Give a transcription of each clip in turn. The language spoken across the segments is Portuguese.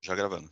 Já gravando.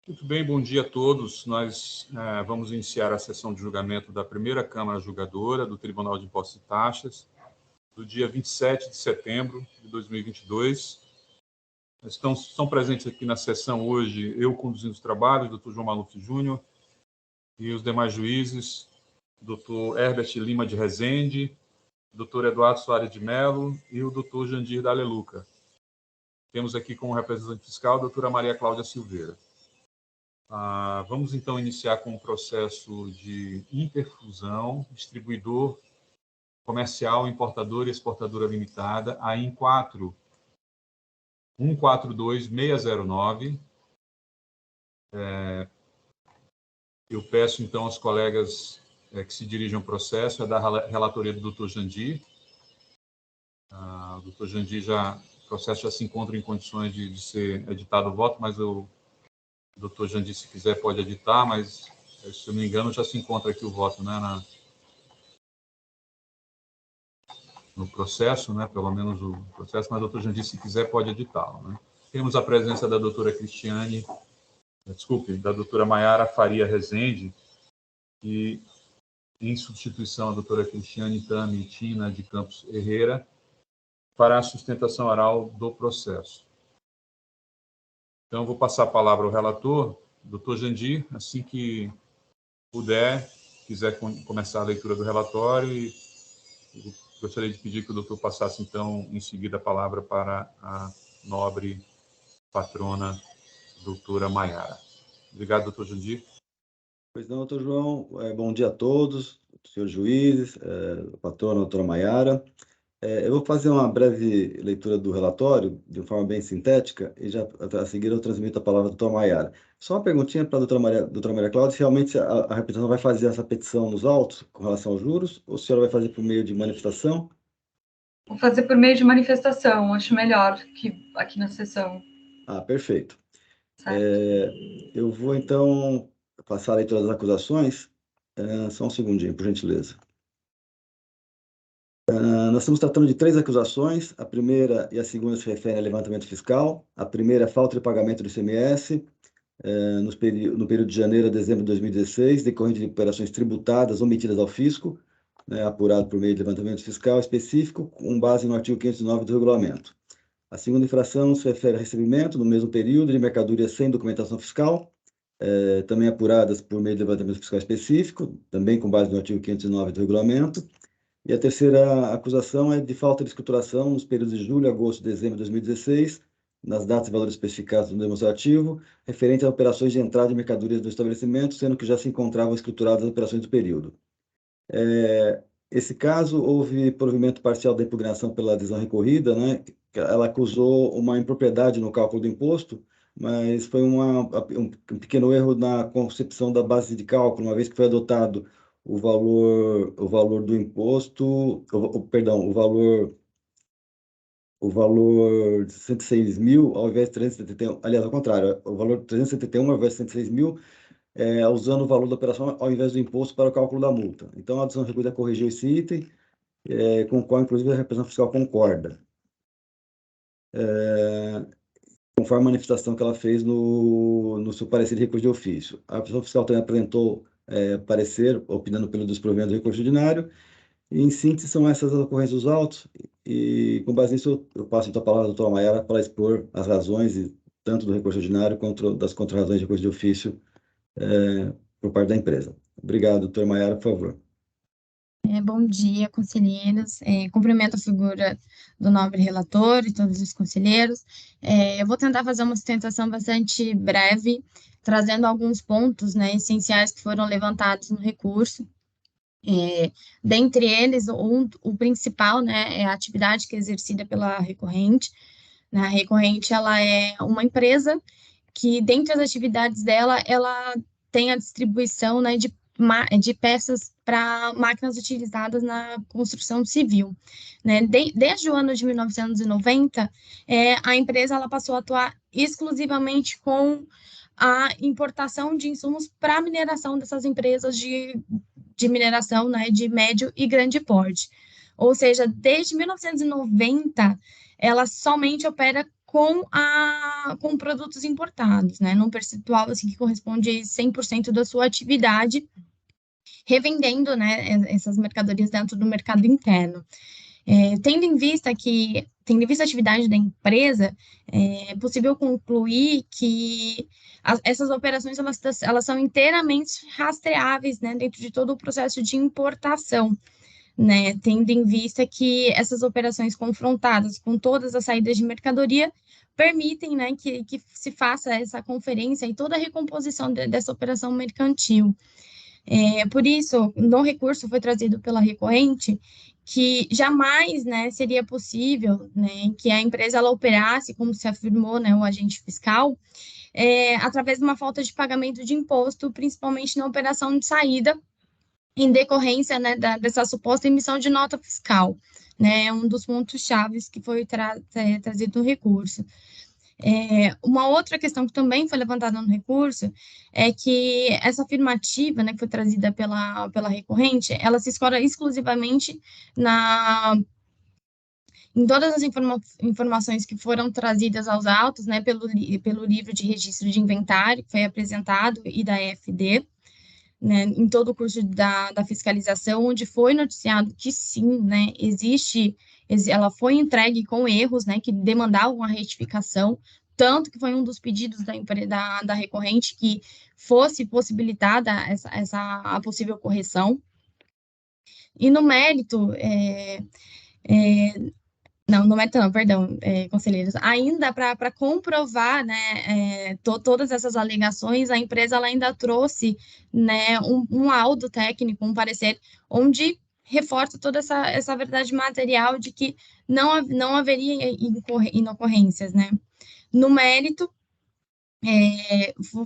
Muito bem, bom dia a todos. Nós vamos iniciar a sessão de julgamento da primeira Câmara Julgadora do Tribunal de Impostos e Taxas, do dia 27 de setembro de 2022. Estão presentes aqui na sessão hoje eu conduzindo os trabalhos, o Dr. João Maluf Júnior, e os demais juízes, Dr. Herbert Lima de Rezende, Dr. Eduardo Soares de Mello e o Dr. Jandir da Aleluca. Temos aqui como representante fiscal a doutora Maria Cláudia Silveira. Vamos, então, iniciar com o processo de interfusão, distribuidor comercial, importadora e exportadora limitada, a IN 142609. Eu peço, então, aos colegas que se dirijam ao processo, da relatoria do Dr. Jandir. O Dr. Jandir o processo já se encontra em condições de ser editado o voto, mas o Dr. Jandir, se quiser, pode editar, mas, se eu não me engano, já se encontra aqui o voto, né, no processo, né, pelo menos o processo, mas o Dr. Jandir, se quiser, pode editá-lo, né. Temos a presença da doutora da doutora Maiara Faria Rezende, que, em substituição à doutora Cristiane Tami Tina de Campos Herrera, fará a sustentação oral do processo. Então, eu vou passar a palavra ao relator, doutor Jandir, assim que puder, quiser começar a leitura do relatório, e gostaria de pedir que o doutor passasse, então, em seguida a palavra para a nobre patrona, doutora Maiara. Obrigado, doutor Jandir. Pois não, doutor João. Bom dia a todos, senhores juízes, patrona, doutora Maiara. Eu vou fazer uma breve leitura do relatório, de forma bem sintética, e já a seguir eu transmito a palavra à doutora Maiara. Só uma perguntinha para a doutora Maria Cláudia, se realmente a representação vai fazer essa petição nos autos, com relação aos juros, ou se a senhora vai fazer por meio de manifestação? Vou fazer por meio de manifestação, acho melhor que aqui na sessão. Perfeito. Certo. Eu vou, então, passar a leitura das acusações. Só um segundinho, por gentileza. Nós estamos tratando de 3 acusações. A primeira e a segunda se referem a levantamento fiscal. A primeira é falta de pagamento do ICMS no período de janeiro a dezembro de 2016, decorrente de operações tributadas omitidas ao fisco, apurado por meio de levantamento fiscal específico, com base no artigo 509 do regulamento. A segunda infração se refere a recebimento, no mesmo período, de mercadorias sem documentação fiscal, também apuradas por meio de levantamento fiscal específico, também com base no artigo 509 do regulamento. E a terceira acusação é de falta de escrituração nos períodos de julho, agosto e dezembro de 2016, nas datas e valores especificados no demonstrativo, referente a operações de entrada de mercadorias do estabelecimento, sendo que já se encontravam escrituradas as operações do período. Esse caso, houve provimento parcial da impugnação pela adesão recorrida, né? Ela acusou uma impropriedade no cálculo do imposto, mas foi um pequeno erro na concepção da base de cálculo, uma vez que foi adotado o valor do imposto, o valor de 106 mil ao invés de 371, aliás, ao contrário, o valor de 371 ao invés de 106 mil, usando o valor da operação ao invés do imposto para o cálculo da multa. Então, a adesão recolhida corrigiu esse item, com o qual, inclusive, a representação fiscal concorda, conforme a manifestação que ela fez no seu parecer de recurso de ofício. A representação fiscal também apresentou parecer, opinando pelo desprovimento do recurso ordinário, e, em síntese, são essas as ocorrências dos autos, e, com base nisso, eu passo então a palavra à doutora Maiara para expor as razões tanto do recurso ordinário quanto das contrarrazões de recurso de ofício por parte da empresa. Obrigado, doutor Maiara, por favor. Bom dia, conselheiros. Cumprimento a figura do nobre relator e todos os conselheiros. Eu vou tentar fazer uma sustentação bastante breve, trazendo alguns pontos, né, essenciais que foram levantados no recurso. Dentre eles, o principal, né, é a atividade que é exercida pela recorrente. A recorrente, ela é uma empresa que, dentre as atividades dela, ela tem a distribuição, né, de peças para máquinas utilizadas na construção civil. Né? Desde o ano de 1990, a empresa ela passou a atuar exclusivamente com a importação de insumos para a mineração dessas empresas de mineração, né, de médio e grande porte. Ou seja, desde 1990, ela somente opera com produtos importados, né, num percentual assim, que corresponde a 100% da sua atividade, revendendo, né, essas mercadorias dentro do mercado interno. Tendo em vista a atividade da empresa, é possível concluir que essas operações elas são inteiramente rastreáveis, né, dentro de todo o processo de importação, né, tendo em vista que essas operações confrontadas com todas as saídas de mercadoria permitem, né, que se faça essa conferência e toda a recomposição dessa operação mercantil. Por isso, no recurso foi trazido pela recorrente que jamais, né, seria possível, né, que a empresa ela operasse, como se afirmou, né, o agente fiscal, através de uma falta de pagamento de imposto, principalmente na operação de saída, em decorrência, né, dessa suposta emissão de nota fiscal, né, um dos pontos chaves que foi trazido no recurso. Uma outra questão que também foi levantada no recurso é que essa afirmativa, né, que foi trazida pela recorrente, ela se escora exclusivamente em todas as informações que foram trazidas aos autos, né, pelo livro de registro de inventário que foi apresentado e da EFD, né, em todo o curso da fiscalização, onde foi noticiado que sim, né, ela foi entregue com erros, né, que demandavam a retificação, tanto que foi um dos pedidos da recorrente que fosse possibilitada a possível correção. E no mérito, no mérito não, perdão, conselheiros, ainda para comprovar, né, todas essas alegações, a empresa ela ainda trouxe, né, um laudo técnico, um parecer, onde reforça toda essa verdade material de que não haveria inocorrências, né. No mérito,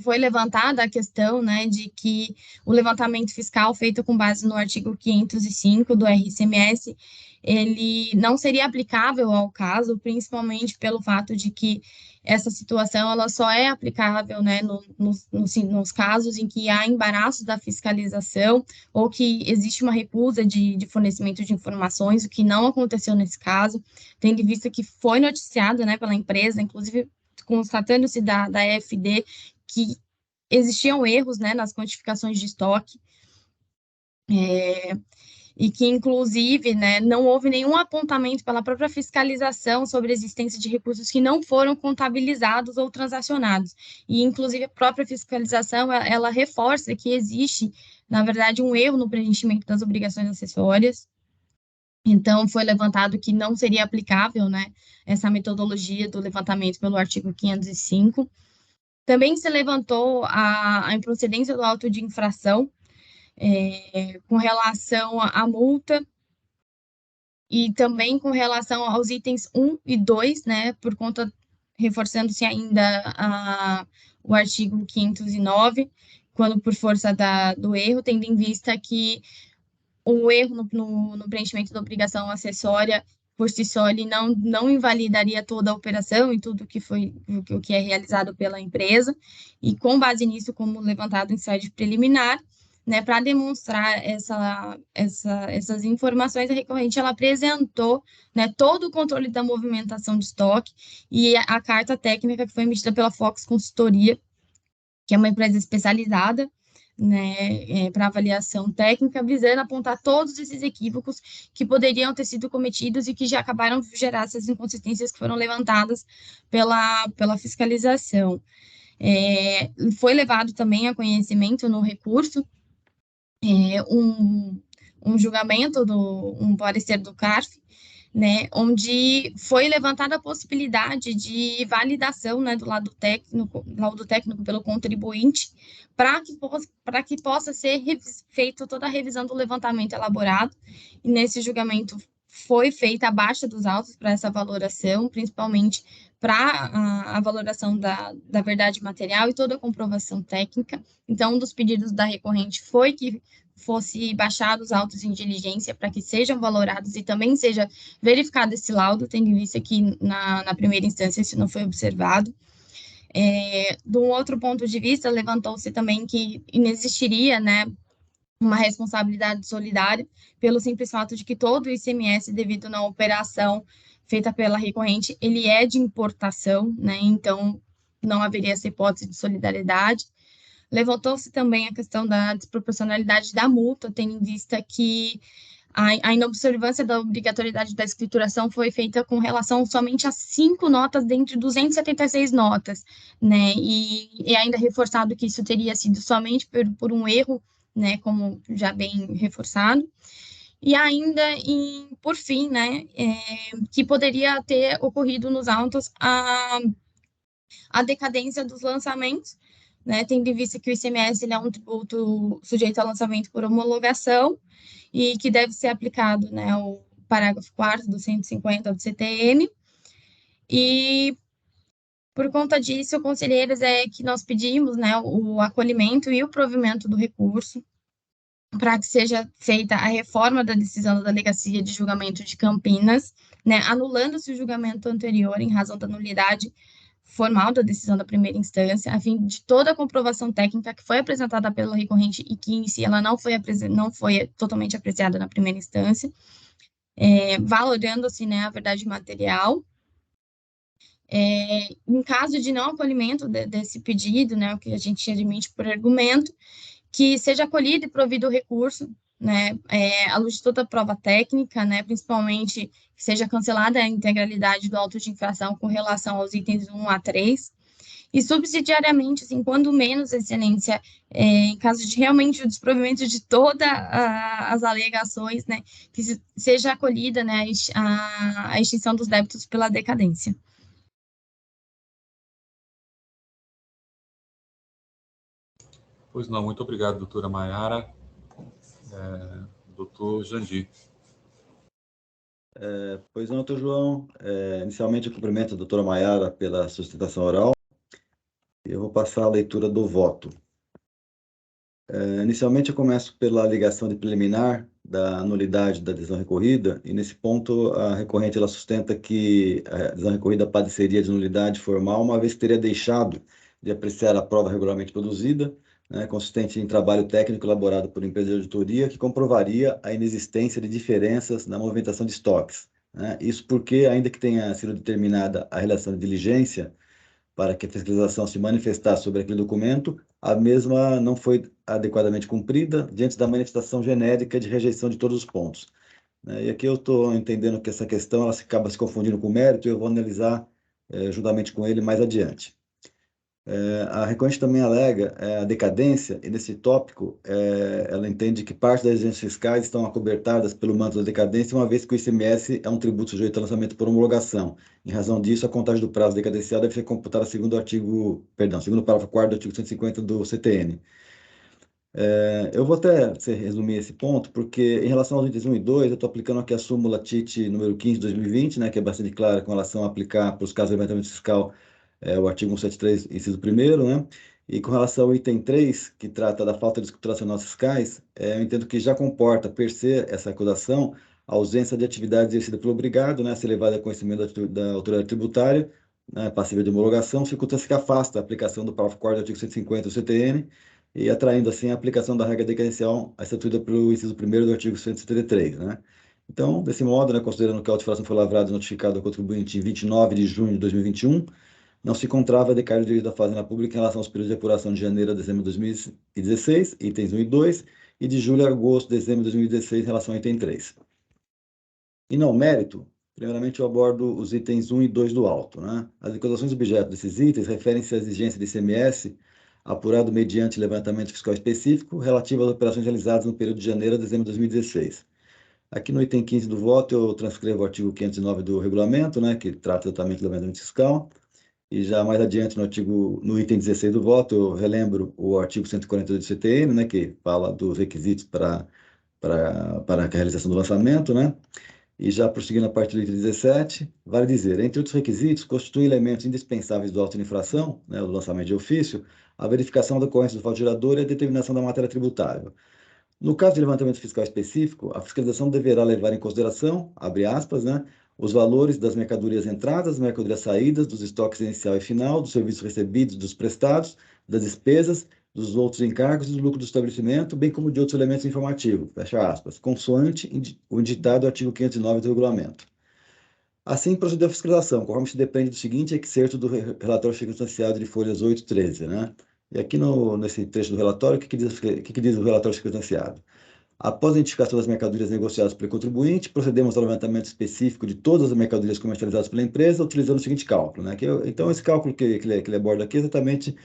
foi levantada a questão, né, de que o levantamento fiscal feito com base no artigo 505 do RCMS, ele não seria aplicável ao caso, principalmente pelo fato de que essa situação ela só é aplicável, né, nos casos em que há embaraço da fiscalização ou que existe uma recusa de fornecimento de informações, o que não aconteceu nesse caso, tendo em vista que foi noticiado, né, pela empresa, inclusive constatando-se da EFD que existiam erros, né, nas quantificações de estoque, e que, inclusive, né, não houve nenhum apontamento pela própria fiscalização sobre a existência de recursos que não foram contabilizados ou transacionados. E, inclusive, a própria fiscalização, ela reforça que existe, na verdade, um erro no preenchimento das obrigações acessórias. Então, foi levantado que não seria aplicável, né, essa metodologia do levantamento pelo artigo 505. Também se levantou a improcedência do auto de infração com relação à multa e também com relação aos itens 1 e 2, né, por conta, reforçando-se ainda o artigo 509, quando por força do erro, tendo em vista que o erro no preenchimento da obrigação acessória, por si só, ele não invalidaria toda a operação e tudo o que é realizado pela empresa, e com base nisso, como levantado em sede preliminar, né, para demonstrar essas informações, a recorrente ela apresentou, né, todo o controle da movimentação de estoque e a carta técnica que foi emitida pela Fox Consultoria, que é uma empresa especializada né, para avaliação técnica, visando apontar todos esses equívocos que poderiam ter sido cometidos e que já acabaram de gerar essas inconsistências que foram levantadas pela fiscalização. Foi levado também a conhecimento no recurso um julgamento, um parecer do CARF, né, onde foi levantada a possibilidade de validação, né, do laudo técnico pelo contribuinte, para que possa ser feita toda a revisão do levantamento elaborado, e nesse julgamento foi feita a baixa dos autos para essa valoração, principalmente para a valoração da verdade material e toda a comprovação técnica. Então, um dos pedidos da recorrente foi que fosse baixados autos em diligência para que sejam valorados e também seja verificado esse laudo, tendo em vista que na primeira instância isso não foi observado. De um outro ponto de vista, levantou-se também que inexistiria, né, uma responsabilidade solidária pelo simples fato de que todo o ICMS devido na operação feita pela recorrente, ele é de importação, né, então não haveria essa hipótese de solidariedade. Levantou-se também a questão da desproporcionalidade da multa, tendo em vista que a inobservância da obrigatoriedade da escrituração foi feita com relação somente a 5 notas dentre 276 notas, né? E ainda reforçado que isso teria sido somente por um erro, né? Como já bem reforçado. E ainda, por fim, né? Que poderia ter ocorrido nos autos a decadência dos lançamentos, né, tendo em vista que o ICMS ele é um tributo sujeito a lançamento por homologação e que deve ser aplicado, né, o parágrafo 4º do 150 do CTN. E por conta disso, conselheiros, que nós pedimos, né, o acolhimento e o provimento do recurso para que seja feita a reforma da decisão da Delegacia de Julgamento de Campinas, né, anulando-se o julgamento anterior em razão da nulidade formal da decisão da primeira instância, a fim de toda a comprovação técnica que foi apresentada pela recorrente e que em si ela não foi totalmente apreciada na primeira instância, valorando-se, né, a verdade material. Em caso de não acolhimento desse pedido, né, o que a gente admite por argumento, que seja acolhido e provido o recurso, né, à luz de toda a prova técnica, né, principalmente que seja cancelada a integralidade do auto de infração com relação aos itens 1 a 3, e subsidiariamente, assim, quando menos, excelência, em caso de realmente o desprovimento de todas as alegações, né, que seja acolhida, né, a extinção dos débitos pela decadência. Pois não, muito obrigado, doutora Maiara. Doutor Jandir. Pois não, doutor João. Inicialmente, eu cumprimento a doutora Maiara pela sustentação oral. Eu vou passar a leitura do voto. Inicialmente, eu começo pela alegação de preliminar da nulidade da decisão recorrida, e nesse ponto a recorrente ela sustenta que a decisão recorrida padeceria de nulidade formal, uma vez que teria deixado de apreciar a prova regularmente produzida, né, consistente em trabalho técnico elaborado por empresa de auditoria, que comprovaria a inexistência de diferenças na movimentação de estoques, né? Isso porque, ainda que tenha sido determinada a relação de diligência para que a fiscalização se manifestasse sobre aquele documento, a mesma não foi adequadamente cumprida diante da manifestação genérica de rejeição de todos os pontos, né? E aqui eu estou entendendo que essa questão ela acaba se confundindo com o mérito, e eu vou analisar juntamente com ele mais adiante. A recorrente também alega a decadência, e nesse tópico ela entende que parte das exigências fiscais estão acobertadas pelo manto da decadência, uma vez que o ICMS é um tributo sujeito a lançamento por homologação. Em razão disso, a contagem do prazo decadencial deve ser computada segundo o parágrafo 4º do artigo 150 do CTN. Eu vou até resumir esse ponto, porque em relação aos itens 1 e 2, eu estou aplicando aqui a súmula TIT número 15 de 2020, né, que é bastante clara com relação a aplicar para os casos de levantamento fiscal o artigo 173, inciso 1º, né? E com relação ao item 3, que trata da falta de escrituração fiscais, eu entendo que já comporta, per se, essa acusação, a ausência de atividade exercida pelo obrigado, né, a ser levada a conhecimento da autoridade tributária, né, passível de homologação, circunstância que afasta a aplicação do parágrafo 4º do artigo 150 do CTN, e atraindo, assim, a aplicação da regra decadencial instituída pelo inciso 1º do artigo 173, né? Então, desse modo, né, considerando que a autofração foi lavrada e notificada ao contribuinte em 29 de junho de 2021, não se encontrava decárcio de dívida da Fazenda Pública em relação aos períodos de apuração de janeiro a dezembro de 2016, itens 1 e 2, e de julho a agosto de dezembro de 2016, em relação ao item 3. E no mérito, primeiramente eu abordo os itens 1 e 2 do auto, né? As declarações objeto desses itens referem-se à exigência de ICMS apurado mediante levantamento fiscal específico relativo às operações realizadas no período de janeiro a dezembro de 2016. Aqui no item 15 do voto, eu transcrevo o artigo 509 do regulamento, né, que trata exatamente do levantamento fiscal, e já mais adiante no item 16 do voto, eu relembro o artigo 142 do CTN, né, que fala dos requisitos para a realização do lançamento, né, e já prosseguindo a partir do item 17, vale dizer, entre outros requisitos, constituem elementos indispensáveis do auto de infração, né, o lançamento de ofício, a verificação da ocorrência do fato gerador e a determinação da matéria tributável. No caso de levantamento fiscal específico, a fiscalização deverá levar em consideração, abre aspas, né, os valores das mercadorias entradas, mercadorias saídas, dos estoques inicial e final, dos serviços recebidos, dos prestados, das despesas, dos outros encargos e do lucro do estabelecimento, bem como de outros elementos informativos, fecha aspas, consoante o indicado artigo 509 do regulamento. Assim, procedeu a fiscalização, conforme se depende do seguinte excerto do relatório circunstanciado de folhas 8 e 13, né? E aqui nesse trecho do relatório, o que diz o relatório circunstanciado? Após a identificação das mercadorias negociadas pelo contribuinte, procedemos ao levantamento específico de todas as mercadorias comercializadas pela empresa, utilizando o seguinte cálculo, né? Então, esse cálculo que ele aborda aqui é exatamente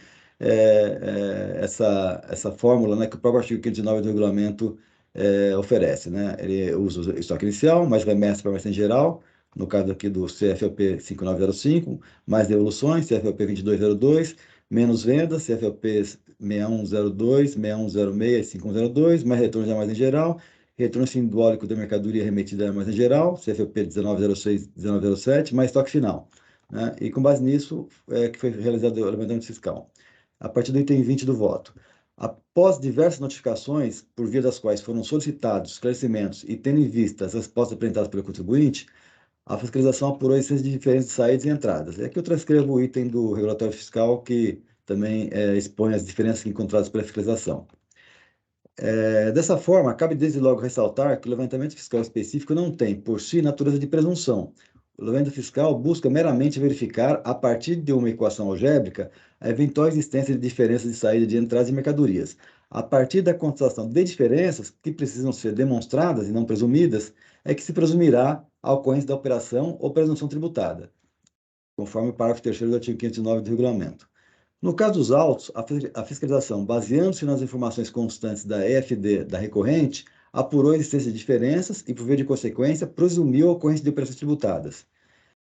essa fórmula, né, que o próprio artigo 509 do regulamento oferece, né? Ele usa o estoque inicial, mais remessa para remessa em geral, no caso aqui do CFOP 5905, mais devoluções, CFOP 2202, menos vendas, CFOP 6102, 6106 e 5102, mais retorno de armazém geral, retorno simbólico da mercadoria remetida a armazém geral, CFOP 1906, 1907, mais estoque final, né? E com base nisso que foi realizado o levantamento fiscal. A partir do item 20 do voto. Após diversas notificações, por via das quais foram solicitados esclarecimentos e tendo em vista as respostas apresentadas pelo contribuinte, a fiscalização apurou existência de diferenças de saídas e entradas. E aqui eu transcrevo o item do regulatório fiscal que também expõe as diferenças encontradas pela fiscalização. Dessa forma, cabe desde logo ressaltar que o levantamento fiscal específico não tem, por si, natureza de presunção. O levantamento fiscal busca meramente verificar, a partir de uma equação algébrica, a eventual existência de diferenças de saída de entradas de mercadorias. A partir da constatação de diferenças, que precisam ser demonstradas e não presumidas, é que se presumirá a ocorrência da operação ou presunção tributada, conforme o parágrafo 3º do artigo 509 do regulamento. No caso dos autos, a fiscalização, baseando-se nas informações constantes da EFD da recorrente, apurou a existência de diferenças e, por via de consequência, presumiu a ocorrência de operações tributadas.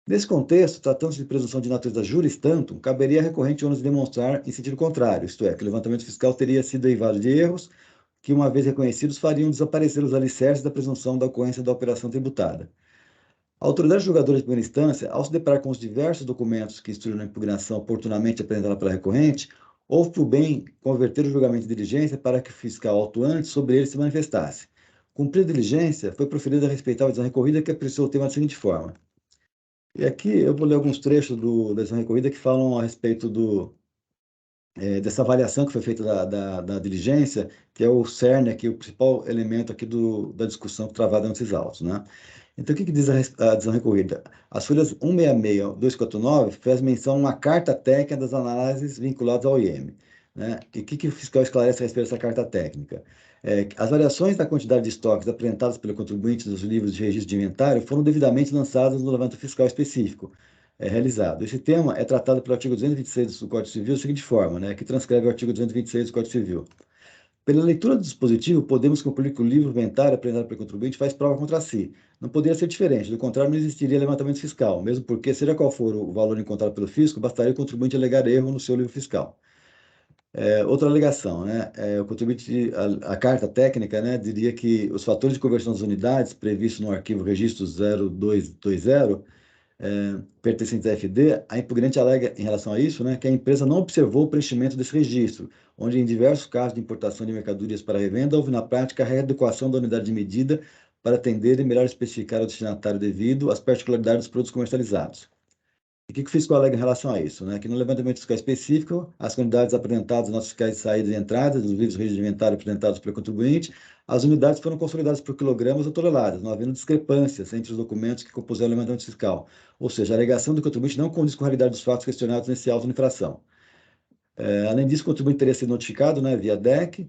Nesse contexto, tratando-se de presunção de natureza juris tantum, caberia à recorrente o ônus de demonstrar em sentido contrário, isto é, que o levantamento fiscal teria sido derivado de erros que, uma vez reconhecidos, fariam desaparecer os alicerces da presunção da ocorrência da operação tributada. A autoridade julgadora de primeira instância, ao se deparar com os diversos documentos que instruíram a impugnação oportunamente apresentada pela recorrente, houve por bem converter o julgamento de diligência para que o fiscal autuante sobre ele se manifestasse. Cumprida a diligência, foi proferida a respeitável decisão recorrida, que apreciou o tema da seguinte forma. E aqui eu vou ler alguns trechos da decisão recorrida que falam a respeito dessa avaliação que foi feita da diligência, que é o cerne aqui, o principal elemento aqui da discussão travada nesses autos, né? Então, o que diz a decisão recorrida? As folhas 166 e 249 faz menção a uma carta técnica das análises vinculadas ao IEM, né? E o que o fiscal esclarece a respeito dessa carta técnica? As variações da quantidade de estoques apresentadas pelo contribuinte dos livros de registro de inventário foram devidamente lançadas no levantamento fiscal específico realizado. Esse tema é tratado pelo artigo 226 do Código Civil da seguinte forma, né? Que transcreve o artigo 226 do Código Civil. Pela leitura do dispositivo, podemos concluir que o livro inventário apresentado pelo contribuinte faz prova contra si. Não poderia ser diferente, do contrário, não existiria levantamento fiscal, mesmo porque, seja qual for o valor encontrado pelo fisco, bastaria o contribuinte alegar erro no seu livro fiscal. Outra alegação, né? O contribuinte, a carta técnica, né, diria que os fatores de conversão das unidades previstos no arquivo registro 0220, pertencentes à FD, a impugnante alega em relação a isso, né, que a empresa não observou o preenchimento desse registro, onde em diversos casos de importação de mercadorias para revenda, houve na prática a readequação da unidade de medida para atender e melhor especificar ao destinatário devido às particularidades dos produtos comercializados. E o que o fiscal alega em relação a isso? Né? Que no levantamento fiscal específico, as quantidades apresentadas nas notas fiscais de saídas e entradas dos livros de inventário apresentados pelo contribuinte, as unidades foram consolidadas por quilogramas ou toneladas, não havendo discrepâncias entre os documentos que compuseram o levantamento fiscal. Ou seja, a alegação do contribuinte não condiz com a realidade dos fatos questionados nesse auto de infração. Além disso, o contribuinte teria sido notificado, né, via DEC,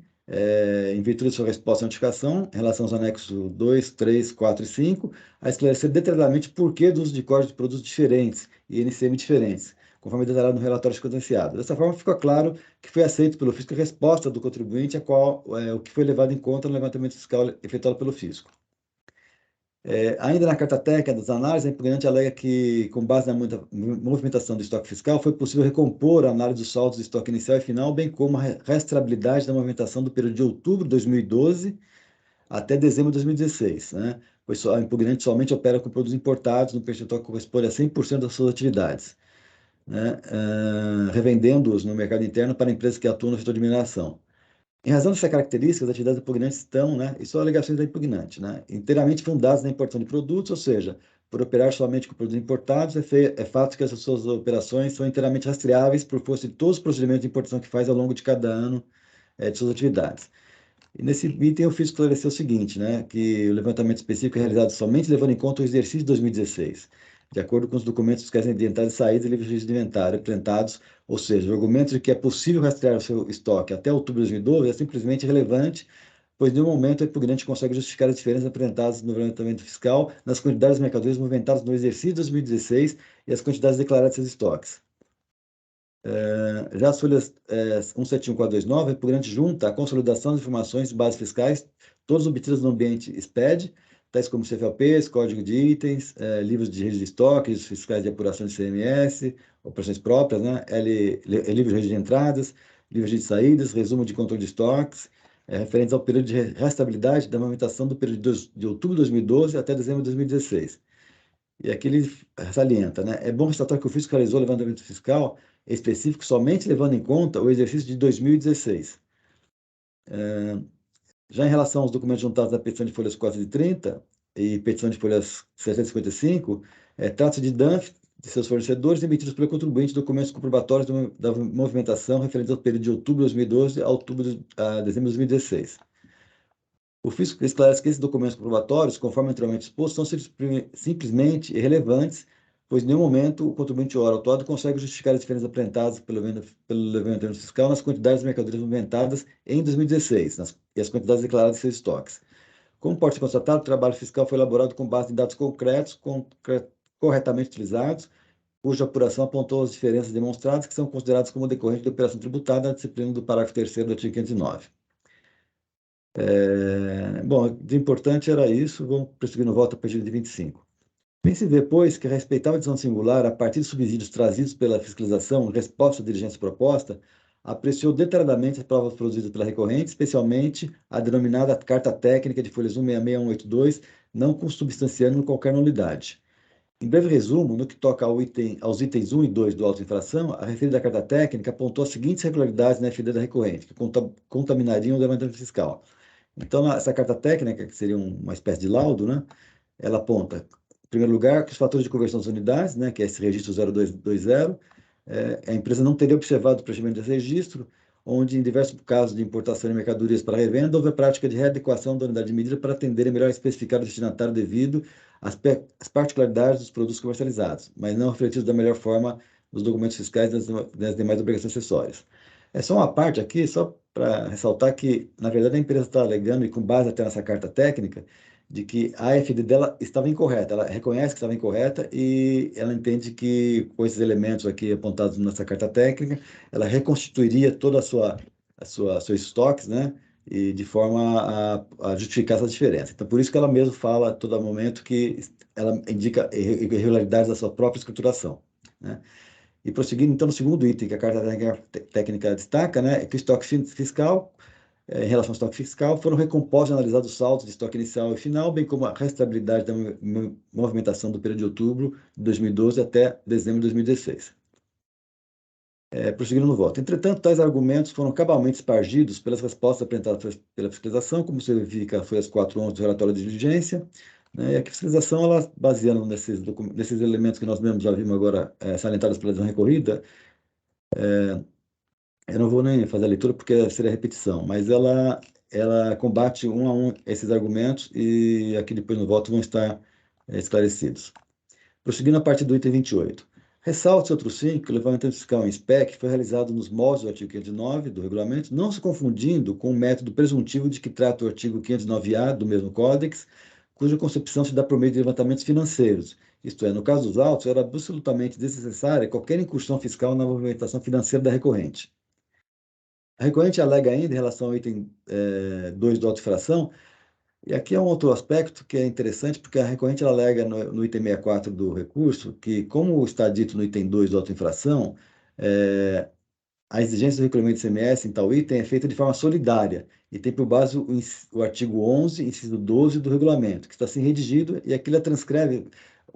em virtude de sua resposta à notificação, em relação aos anexos 2, 3, 4 e 5, a esclarecer detalhadamente o porquê do uso de códigos de produtos diferentes e NCM diferentes, conforme detalhado no relatório sequenciado. Dessa forma, ficou claro que foi aceito pelo fisco a resposta do contribuinte, o que foi levado em conta no levantamento fiscal efetuado pelo fisco. Ainda na carta técnica das análises, a impugnante alega que, com base na movimentação do estoque fiscal, foi possível recompor a análise dos saldos de estoque inicial e final, bem como a rastreabilidade da movimentação do período de outubro de 2012 até dezembro de 2016, né? Pois a impugnante somente opera com produtos importados no percentual que corresponde a 100% das suas atividades, né? Revendendo-os no mercado interno para empresas que atuam no setor de mineração. Em razão dessas características, as atividades impugnantes estão, né, e são alegações da impugnante, né, inteiramente fundadas na importação de produtos, ou seja, por operar somente com produtos importados, é fato que essas suas operações são inteiramente rastreáveis por força de todos os procedimentos de importação que faz ao longo de cada ano de suas atividades. E nesse item eu fiz esclarecer o seguinte, né, que o levantamento específico é realizado somente levando em conta o exercício de 2016, de acordo com os documentos fiscais de entrada e saída e livros de inventário apresentados, ou seja, o argumento de que é possível rastrear o seu estoque até outubro de 2012 é simplesmente irrelevante, pois, no momento, o impugnante consegue justificar as diferenças apresentadas no levantamento fiscal nas quantidades de mercadorias movimentadas no exercício de 2016 e as quantidades declaradas de seus estoques. Já as folhas 171429, o impugnante junta a consolidação das informações de bases fiscais, todas obtidas no ambiente SPED, tais como CFLPs, código de itens, livros de registro de estoque, registros fiscais de apuração de CMS, operações próprias, né? Livros de registro de entradas, livros de saídas, resumo de controle de estoques, referentes ao período de restabilidade da movimentação do período de outubro de 2012 até dezembro de 2016. E aqui ele salienta, né? É bom ressaltar que o fisco realizou o levantamento fiscal específico somente levando em conta o exercício de 2016. Já em relação aos documentos juntados da petição de folhas 430 e petição de folhas 755, trata-se de DANF de seus fornecedores emitidos pelo contribuinte documentos comprobatórios da movimentação referentes ao período de outubro de 2012 a dezembro de 2016. O fisco esclarece que esses documentos comprobatórios, conforme anteriormente exposto, são simplesmente irrelevantes, pois em nenhum momento o contribuinte ora autuado consegue justificar as diferenças apresentadas pelo levantamento fiscal nas quantidades de mercadorias movimentadas em 2016 e as quantidades declaradas em seus estoques. Como pode ser constatado, o trabalho fiscal foi elaborado com base em dados concretos, corretamente utilizados, cuja apuração apontou as diferenças demonstradas que são consideradas como decorrentes da operação tributária na disciplina do parágrafo 3º do artigo 509. Bom, de importante era isso, vamos prosseguir no voto a partir de 25. Bem-se vê, pois, que a respeitável decisão singular, a partir de subsídios trazidos pela fiscalização em resposta à diligência proposta, apreciou detalhadamente as provas produzidas pela recorrente, especialmente a denominada carta técnica de folhas 166 não consubstanciando qualquer nulidade. Em breve resumo, no que toca aos itens 1 e 2 do auto de infração, a referida carta técnica apontou as seguintes irregularidades na FD da recorrente, que contaminariam o levantamento fiscal. Então, essa carta técnica, que seria uma espécie de laudo, né, ela aponta, em primeiro lugar, que os fatores de conversão das unidades, né, que é esse registro 0220, a empresa não teria observado o preenchimento desse registro, onde, em diversos casos de importação de mercadorias para revenda, houve a prática de readequação da unidade de medida para atender melhor a especificar o destinatário devido às particularidades dos produtos comercializados, mas não refletidos da melhor forma nos documentos fiscais das demais obrigações acessórias. É só uma parte aqui, só para ressaltar que, na verdade, a empresa está alegando, e com base até nessa carta técnica, de que a AFD dela estava incorreta. Ela reconhece que estava incorreta e ela entende que, com esses elementos aqui apontados nessa carta técnica, ela reconstituiria toda seus estoques, né? E de forma a justificar essa diferença. Então, por isso que ela mesmo fala a todo momento que ela indica irregularidades da sua própria escrituração, né? E prosseguindo, então, no segundo item que a carta técnica destaca, né, é que o estoque fiscal, em relação ao estoque fiscal, foram recompostos e analisados os saldos de estoque inicial e final, bem como a restabilidade da movimentação do período de outubro de 2012 até dezembro de 2016. Prosseguindo no voto. Entretanto, tais argumentos foram cabalmente espargidos pelas respostas apresentadas pela fiscalização, como se verifica foi as 411 do relatório de diligência, né? E a fiscalização, ela, baseando nesses elementos que nós mesmos já vimos agora salientados pela decisão recorrida, eu não vou nem fazer a leitura porque seria repetição, mas ela combate um a um esses argumentos e aqui depois no voto vão estar esclarecidos. Prosseguindo a partir do item 28. Ressalte outro 5 que o levantamento fiscal em SPEC foi realizado nos moldes do artigo 509 do regulamento, não se confundindo com o método presuntivo de que trata o artigo 509-A do mesmo Códex, cuja concepção se dá por meio de levantamentos financeiros. Isto é, no caso dos autos, era absolutamente desnecessária qualquer incursão fiscal na movimentação financeira da recorrente. A recorrente alega ainda, em relação ao item 2 do auto-infração, e aqui é um outro aspecto que é interessante, porque a recorrente ela alega no item 64 do recurso que, como está dito no item 2 do auto-infração, a exigência do recolhimento de ICMS em tal item é feita de forma solidária e tem por base o artigo 11, inciso 12 do regulamento, que está assim redigido, e aqui ela transcreve,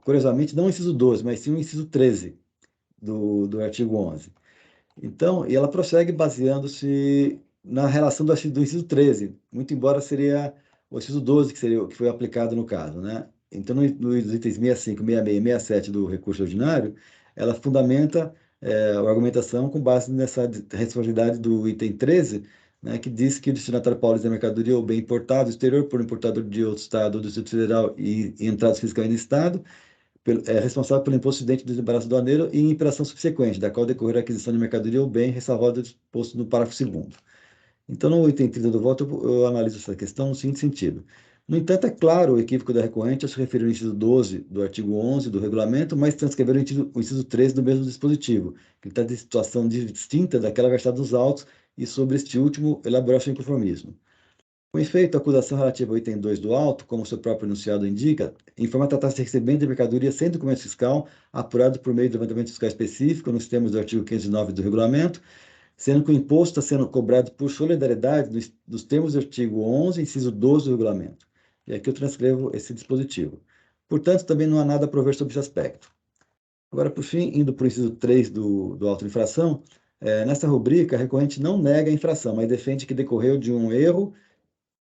curiosamente, não o inciso 12, mas sim o inciso 13 do artigo 11. Então, e ela prossegue baseando-se na relação do inciso 13, muito embora seria o inciso 12 que foi aplicado no caso, né? Então, nos itens 65, 66 e 67 do recurso ordinário, ela fundamenta a argumentação com base nessa responsabilidade do item 13, né, que diz que o destinatário paulista da mercadoria ou bem importado do exterior por importador de outro estado ou do Distrito Federal e entradas fiscais no estado, é responsável pelo imposto incidente do desembaraço aduaneiro e imperação subsequente, da qual decorrer a aquisição de mercadoria ou bem, ressalvado o disposto no parágrafo 2º. Então, no item 30 do voto, eu analiso essa questão no seguinte sentido. No entanto, é claro o equívoco da recorrente ao se referir ao inciso 12 do artigo 11 do regulamento, mas transcrever o inciso 13 do mesmo dispositivo, que está de situação distinta daquela versada dos autos, e sobre este último elaborar seu inconformismo. Com efeito, a acusação relativa ao item 2 do auto, como seu próprio enunciado indica, informa tratar-se de recebimento de mercadoria sem documento fiscal, apurado por meio de levantamento fiscal específico, nos termos do artigo 509 do regulamento, sendo que o imposto está sendo cobrado por solidariedade nos termos do artigo 11, inciso 12 do regulamento. E aqui eu transcrevo esse dispositivo. Portanto, também não há nada a prover sobre esse aspecto. Agora, por fim, indo para o inciso 3 do auto-infração, nessa rubrica, a recorrente não nega a infração, mas defende que decorreu de um erro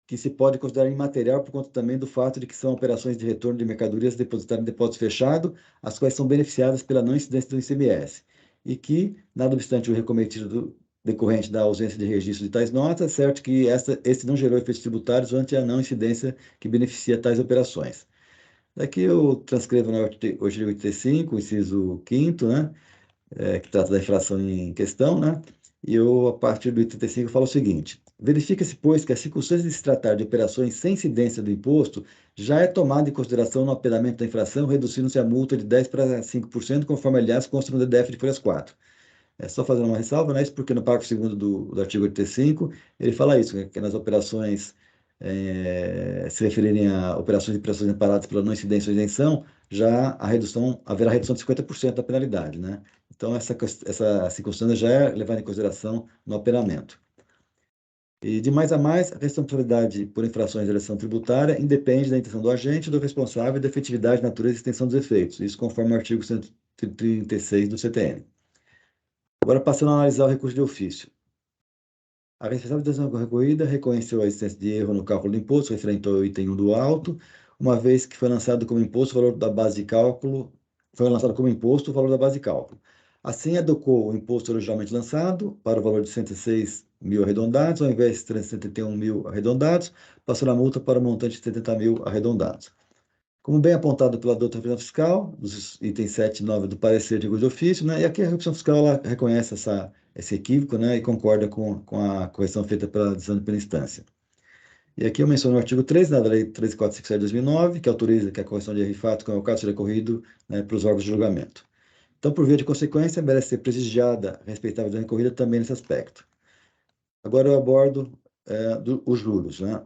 que se pode considerar imaterial por conta também do fato de que são operações de retorno de mercadorias depositadas em depósito fechado, as quais são beneficiadas pela não incidência do ICMS, e que, nada obstante o recometido decorrente da ausência de registro de tais notas, é certo que esse não gerou efeitos tributários ante a não incidência que beneficia tais operações. Daqui eu transcrevo no artigo 85, inciso 5º, né, que trata da infração em questão, né, e eu, a partir do 85, falo o seguinte: verifica-se, pois, que a circunstância de se tratar de operações sem incidência do imposto já é tomada em consideração no apelamento da infração, reduzindo-se a multa de 10% para 5%, conforme, aliás, consta no DDF de folhas 4. É só fazendo uma ressalva, né? Isso porque no parágrafo 2º do artigo 85, ele fala isso, que nas operações se referirem a operações e prestações amparadas pela não incidência ou isenção, já haverá redução de 50% da penalidade, né? Então, essa circunstância já é levada em consideração no apelamento. E de mais a mais, a responsabilidade por infrações de legislação tributária independe da intenção do agente, do responsável e da efetividade, natureza e extensão dos efeitos, isso conforme o artigo 136 do CTN. Agora, passando a analisar o recurso de ofício. A responsável da decisão recorrida reconheceu a existência de erro no cálculo do imposto referente ao item 1 do auto, uma vez que foi lançado como imposto o valor da base de cálculo, foi lançado como imposto o valor da base de cálculo. Assim, adequou o imposto originalmente lançado para o valor de 106 mil arredondados, ao invés de 371 mil arredondados, passando a multa para o montante de 70 mil arredondados. Como bem apontado pela doutora Fernanda Fiscal, dos itens 7 e 9 do parecer de recurso de ofício, né, e aqui a redução fiscal ela reconhece esse equívoco, né, e concorda com a correção feita pela decisão pela instância. E aqui eu menciono o artigo 3 da Lei 13457 de 2009, que autoriza que a correção de erro e fato, como é o caso, seja recorrido, né, para os órgãos de julgamento. Então, por via de consequência, merece ser prestigiada a respeitável da recorrida também nesse aspecto. Agora eu abordo os juros, né?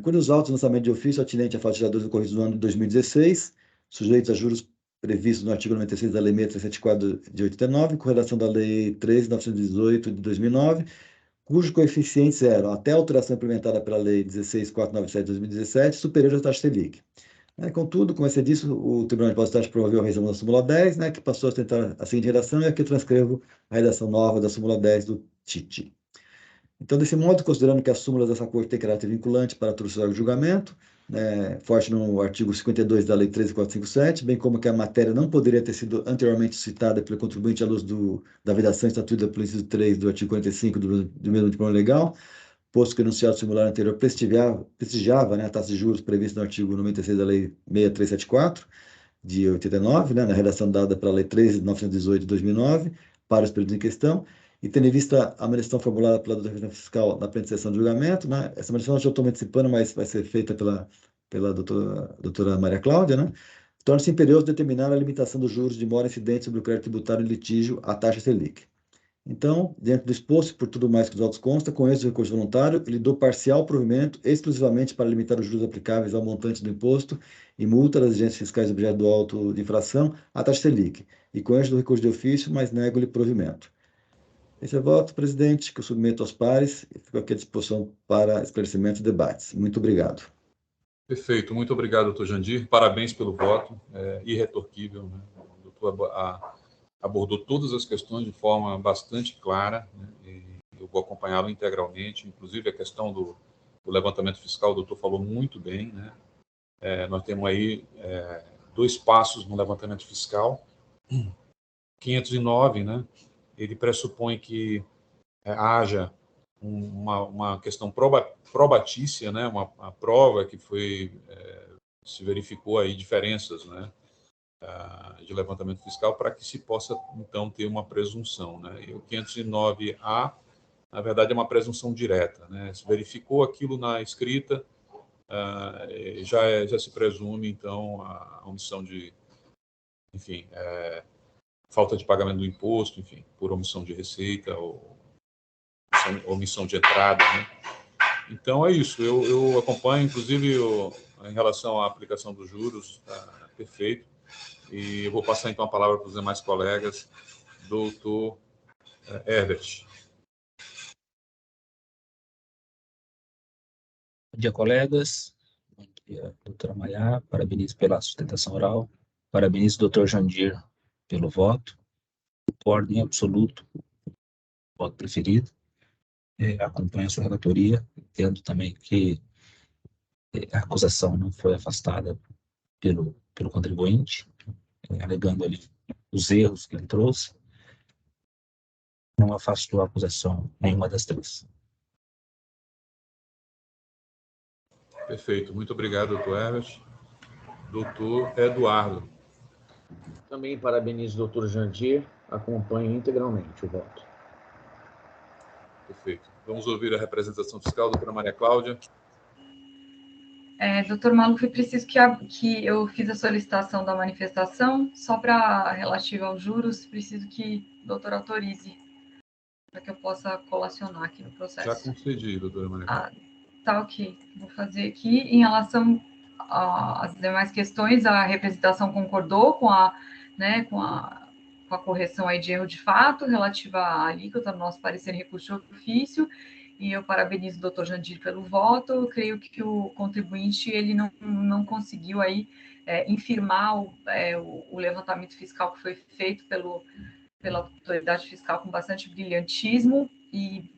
Quando os autos de lançamento de ofício atinente a fatos geradores ocorridos no ano de 2016, sujeitos a juros previstos no artigo 96 da Lei 6374 de 89, com relação da Lei 13.918 de 2009, cujos coeficientes eram, até a alteração implementada pela Lei 16.497 de 2017, superiores à taxa Selic. Contudo, como você disse, o Tribunal de Impostos promoveu a revisão da súmula 10, né, que passou a tentar a seguinte redação, e aqui eu transcrevo a redação nova da súmula 10 do TIT. Então, desse modo, considerando que as súmulas dessa corte têm caráter vinculante para todos os órgãos de julgamento, forte no artigo 52 da Lei 13.457, bem como que a matéria não poderia ter sido anteriormente citada pelo contribuinte à luz da vedação estatuída pelo inciso 3 do artigo 45 do mesmo diploma legal, posto que o enunciado similar anterior prestigiava, a taxa de juros prevista no artigo 96 da Lei 6374, de 89, na redação dada pela Lei 13.918 de 2009, para os períodos em questão, e tendo em vista a manifestação formulada pela doutora fiscal na presente sessão de julgamento, essa manifestação eu estou antecipando, mas vai ser feita pela doutora Maria Cláudia, torna-se imperioso determinar a limitação dos juros de mora incidente sobre o crédito tributário em litígio à taxa Selic. Então, dentro do exposto, por tudo mais que os autos consta, com esse recurso voluntário, ele dou parcial provimento exclusivamente para limitar os juros aplicáveis ao montante do imposto e multa das exigências fiscais objeto do auto de infração à taxa Selic, e com esse do recurso de ofício, mas nego-lhe provimento. Esse é o voto, presidente, que eu submeto aos pares e fico aqui à disposição para esclarecimento e debates. Muito obrigado. Perfeito, muito obrigado, doutor Jandir. Parabéns pelo voto, irretorquível. Né? O doutor abordou todas as questões de forma bastante clara, e eu vou acompanhá-lo integralmente, inclusive a questão do levantamento fiscal, o doutor falou muito bem. Né? Nós temos aí 2 passos no levantamento fiscal. 509, né? Ele pressupõe que haja uma questão probatícia, né? Uma prova que se verificou aí diferenças, né? De levantamento fiscal para que se possa, então, ter uma presunção, né? E o 509A, na verdade, é uma presunção direta, né? Se verificou aquilo na escrita, já se presume, então, a omissão de, enfim, falta de pagamento do imposto, enfim, por omissão de receita ou omissão de entrada, né? Então, é isso. Eu acompanho, inclusive, em relação à aplicação dos juros, perfeito. E eu vou passar, então, a palavra para os demais colegas. Doutor Herbert. Bom dia, colegas. Bom dia, doutora Maiá. Parabenizo pela sustentação oral. Parabenizo, doutor Jandir, pelo voto. Concordo em absoluto. Voto preferido. Acompanho a sua relatoria. Entendo também que a acusação não foi afastada pelo contribuinte, alegando ali os erros que ele trouxe. Não afastou a acusação nenhuma das 3. Perfeito. Muito obrigado, doutor Herbert. Doutor Eduardo. Também parabenizo o doutor Jandir. Acompanho integralmente o voto. Perfeito. Vamos ouvir a representação fiscal, doutora Maria Cláudia. Doutor Maluf, preciso que eu fiz a solicitação da manifestação, só para relativa aos juros, preciso que o doutor autorize, para que eu possa colacionar aqui no processo. Já concedi, doutora Maria Cláudia. Tá, ok. Vou fazer aqui. Em relação às demais questões, a representação concordou com a correção aí de erro de fato, relativa à alíquota no nosso parecer em recurso de ofício, e eu parabenizo o doutor Jandir pelo voto. Eu creio que o contribuinte ele não conseguiu aí infirmar o levantamento fiscal que foi feito pela autoridade fiscal com bastante brilhantismo, e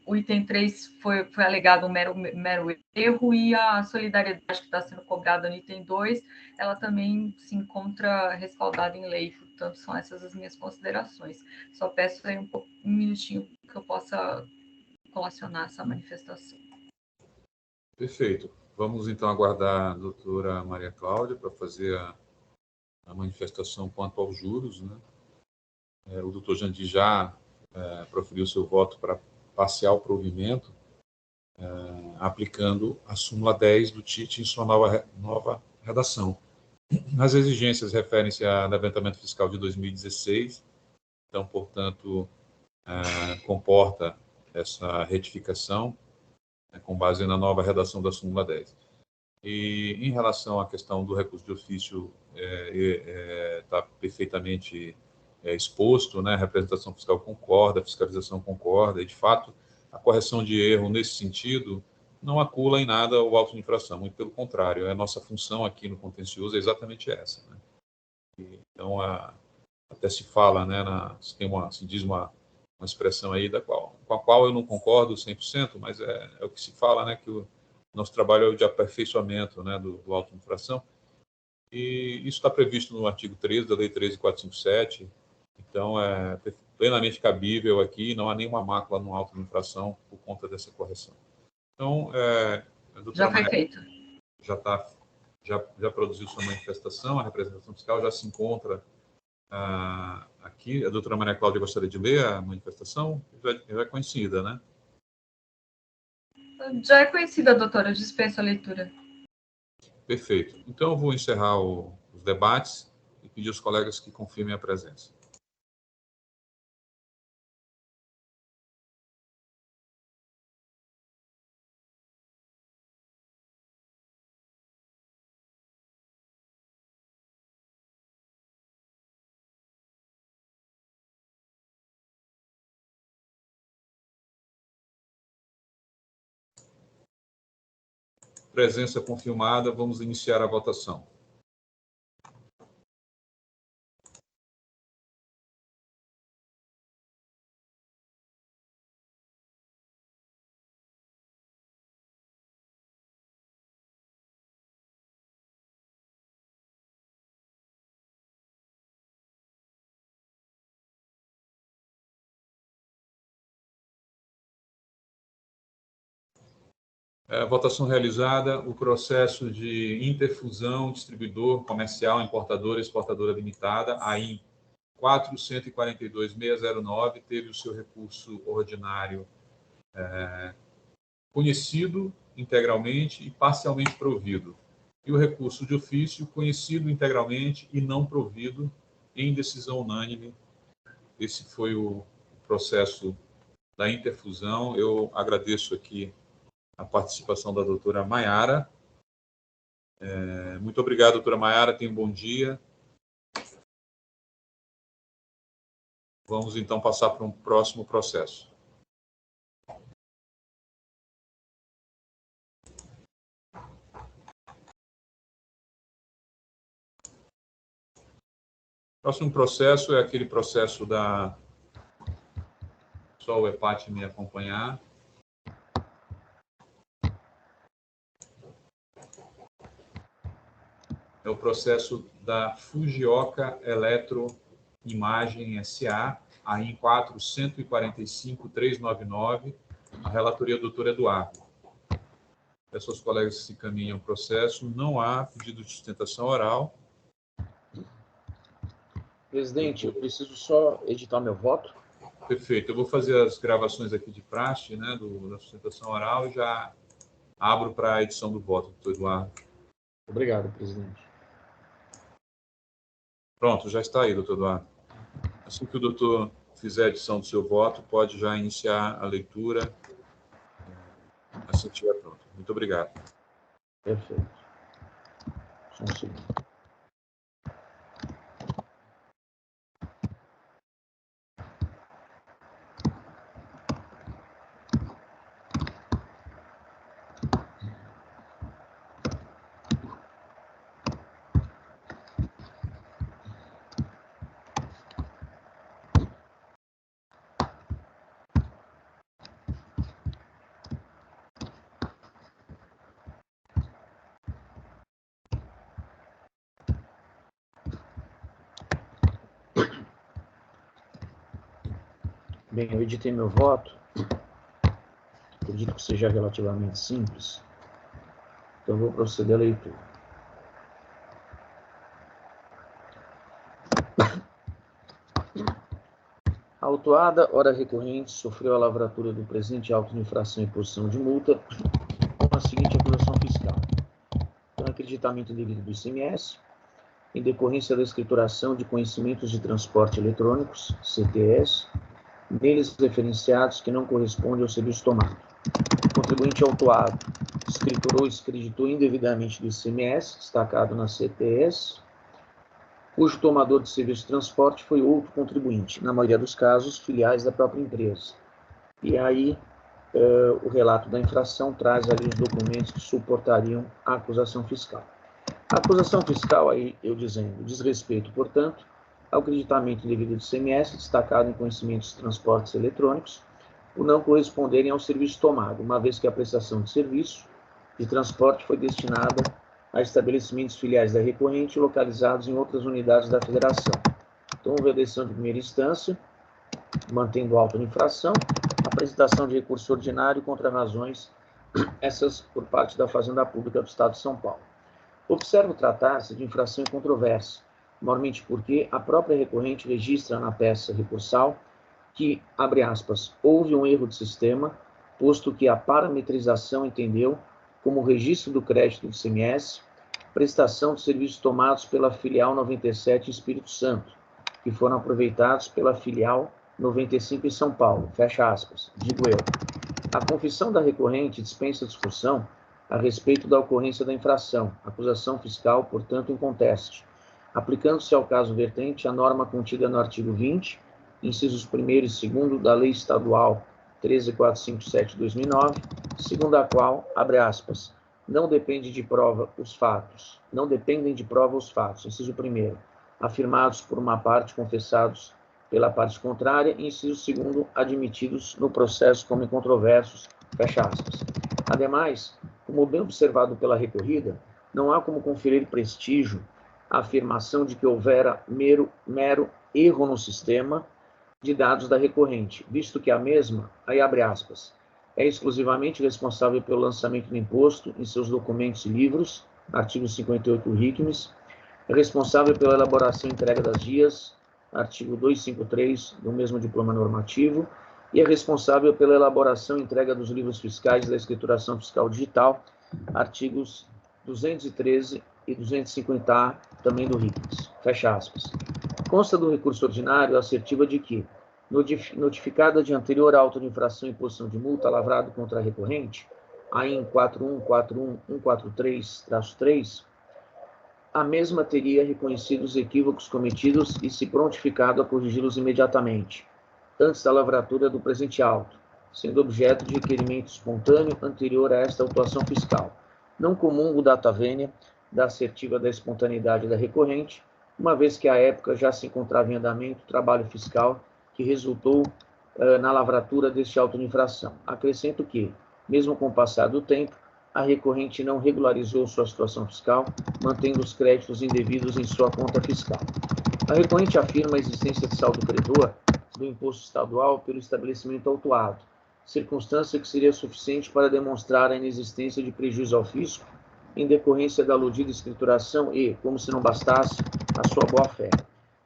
o item 3 foi alegado um mero erro, e a solidariedade que está sendo cobrada no item 2, ela também se encontra respaldada em lei. Portanto, são essas as minhas considerações. Só peço aí um minutinho que eu possa colacionar essa manifestação. Perfeito. Vamos, então, aguardar a doutora Maria Cláudia para fazer a manifestação quanto aos juros, né? O doutor Jandir já proferiu seu voto para parcial provimento, aplicando a súmula 10 do TIT em sua nova redação. As exigências referem-se ao levantamento fiscal de 2016, então, portanto, comporta essa retificação com base na nova redação da súmula 10. E, em relação à questão do recurso de ofício, está perfeitamente exposto, né? A representação fiscal concorda, a fiscalização concorda, e, de fato, a correção de erro nesse sentido não acula em nada o auto de infração, muito pelo contrário, a nossa função aqui no contencioso é exatamente essa, né? Então, até se fala, né, se diz uma uma expressão aí com a qual eu não concordo 100%, mas é o que se fala, né, que o nosso trabalho é o de aperfeiçoamento, né, do auto-infração, e isso está previsto no artigo 13 da Lei 13.457, então é plenamente cabível aqui, não há nenhuma mácula no auto-infração por conta dessa correção. Então, já foi feito. Já produziu sua manifestação, a representação fiscal já se encontra aqui. A doutora Maria Cláudia gostaria de ler a manifestação? Já é conhecida, né? Já é conhecida, doutora, dispenso a leitura. Perfeito. Então, eu vou encerrar os debates e pedir aos colegas que confirmem a presença. Presença confirmada, vamos iniciar a votação. Votação realizada, o processo de interfusão, distribuidor comercial, importadora, exportadora limitada, AIM 442.609, teve o seu recurso ordinário conhecido integralmente e parcialmente provido. E o recurso de ofício conhecido integralmente e não provido em decisão unânime. Esse foi o processo da interfusão. Eu agradeço aqui a participação da doutora Maiara. Muito obrigado, doutora Maiara. Tenha um bom dia. Vamos, então, passar para um próximo processo. O próximo processo é aquele processo da... Só o EPAT me acompanhar. É o processo da Fujioka Eletroimagem S.A., AIM 4145399, a relatoria do doutor Eduardo. Peço aos colegas que se encaminhem ao processo. Não há pedido de sustentação oral. Presidente, eu preciso só editar meu voto. Perfeito. Eu vou fazer as gravações aqui de praxe, né, da sustentação oral, e já abro para a edição do voto, doutor Eduardo. Obrigado, presidente. Pronto, já está aí, doutor Eduardo. Assim que o doutor fizer a edição do seu voto, pode já iniciar a leitura, assim que estiver pronto. Muito obrigado. Perfeito. Só um segundo. Bem, eu editei meu voto. Acredito que seja relativamente simples. Então, eu vou proceder à leitura. A autuada, ora recorrente, sofreu a lavratura do presente auto de infração e imposição de multa com a seguinte acusação fiscal. Pelo acreditamento devido do ICMS, em decorrência da escrituração de conhecimentos de transporte eletrônicos, CTS, neles referenciados que não correspondem ao serviço tomado. O contribuinte autuado escriturou e descreditou indevidamente do ICMS, destacado na CTS, cujo tomador de serviço de transporte foi outro contribuinte, na maioria dos casos, filiais da própria empresa. E aí, o relato da infração traz ali os documentos que suportariam a acusação fiscal. A acusação fiscal, aí eu dizendo, diz respeito, portanto, ao creditamento indevido de ICMS, destacado em conhecimentos de transportes eletrônicos, por não corresponderem ao serviço tomado, uma vez que a prestação de serviço de transporte foi destinada a estabelecimentos filiais da recorrente localizados em outras unidades da federação. Então, houve a decisão de primeira instância, mantendo o auto de infração, apresentação de recurso ordinário contra razões, essas por parte da Fazenda Pública do Estado de São Paulo. Observo tratar-se de infração incontroversa, normalmente porque a própria recorrente registra na peça recursal que, abre aspas, houve um erro de sistema, posto que a parametrização entendeu como registro do crédito do ICMS, prestação de serviços tomados pela filial 97 Espírito Santo, que foram aproveitados pela filial 95 em São Paulo, fecha aspas, digo eu. A confissão da recorrente dispensa discussão a respeito da ocorrência da infração, acusação fiscal, portanto, inconteste, aplicando-se ao caso vertente a norma contida no artigo 20, incisos 1º e 2º da Lei Estadual 13.457/2009, segundo a qual, abre aspas, não dependem de prova os fatos, inciso 1º, afirmados por uma parte, confessados pela parte contrária, e inciso 2º, admitidos no processo como incontroversos, fecha aspas. Ademais, como bem observado pela recorrida, não há como conferir prestígio à afirmação de que houvera mero erro no sistema de dados da recorrente, visto que a mesma, aí abre aspas, é exclusivamente responsável pelo lançamento do imposto em seus documentos e livros, artigo 58 do RICMES, é responsável pela elaboração e entrega das guias, artigo 253 do mesmo diploma normativo, e é responsável pela elaboração e entrega dos livros fiscais da escrituração fiscal digital, artigos 213 e 250A, também do RICMES, fecha aspas. Consta do recurso ordinário a assertiva de que, notificada de anterior auto de infração e imposição de multa lavrado contra a recorrente, AIN 4141143-3, a mesma teria reconhecido os equívocos cometidos e se prontificado a corrigi-los imediatamente, antes da lavratura do presente auto, sendo objeto de requerimento espontâneo anterior a esta autuação fiscal. Não comungo data vênia da assertiva da espontaneidade da recorrente, uma vez que à época já se encontrava em andamento o trabalho fiscal que resultou na lavratura deste auto de infração. Acrescento que, mesmo com o passar do tempo, a recorrente não regularizou sua situação fiscal, mantendo os créditos indevidos em sua conta fiscal. A recorrente afirma a existência de saldo credor do imposto estadual pelo estabelecimento autuado, circunstância que seria suficiente para demonstrar a inexistência de prejuízo ao fisco em decorrência da aludida escrituração e, como se não bastasse, a sua boa-fé.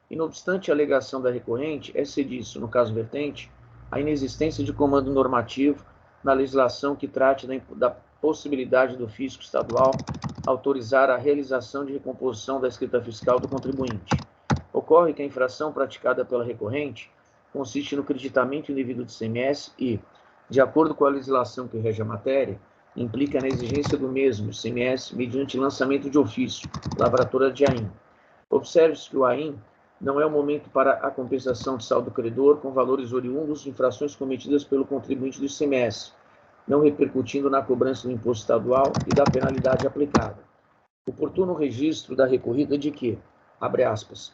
E, não obstante a alegação da recorrente, é-se disso, no caso vertente, a inexistência de comando normativo na legislação que trate da possibilidade do fisco estadual autorizar a realização de recomposição da escrita fiscal do contribuinte. Ocorre que a infração praticada pela recorrente consiste no creditamento indevido de ICMS e, de acordo com a legislação que rege a matéria, implica na exigência do mesmo ICMS mediante lançamento de ofício, lavratura de AIN. Observe-se que o AIN não é o momento para a compensação de saldo credor com valores oriundos de infrações cometidas pelo contribuinte do ICMS, não repercutindo na cobrança do imposto estadual e da penalidade aplicada. Oportuno registro da recorrida de que, abre aspas,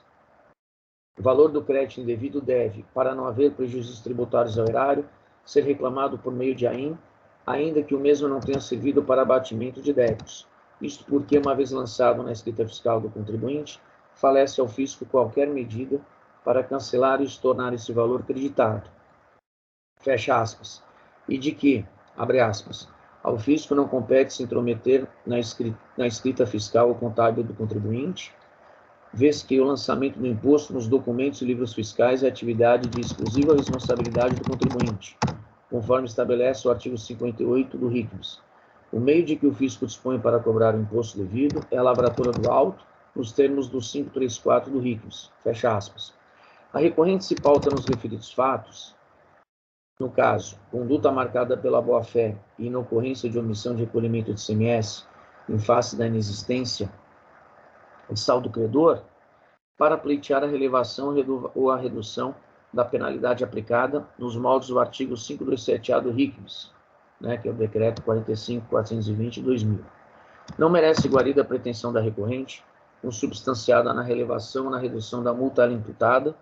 o valor do crédito indevido deve, para não haver prejuízos tributários ao erário, ser reclamado por meio de AIN, ainda que o mesmo não tenha servido para abatimento de débitos. Isto porque, uma vez lançado na escrita fiscal do contribuinte, falece ao fisco qualquer medida para cancelar e estornar esse valor creditado. Fecha aspas. E de que, abre aspas, ao fisco não compete se intrometer na escrita fiscal ou contábil do contribuinte, vez que o lançamento do imposto nos documentos e livros fiscais é atividade de exclusiva responsabilidade do contribuinte, conforme estabelece o artigo 58 do RICMES. O meio de que o fisco dispõe para cobrar o imposto devido é a lavratura do auto, nos termos do 534 do RICMES, fecha aspas. A recorrente se pauta nos referidos fatos, no caso, conduta marcada pela boa-fé e inocorrência de omissão de recolhimento de ICMS em face da inexistência de saldo credor, para pleitear a relevação ou a redução da penalidade aplicada nos moldes do artigo 527A do RICMES, que é o decreto 45.420/2000. Não merece guarida a pretensão da recorrente consubstanciada na relevação ou na redução da multa a ela imputada,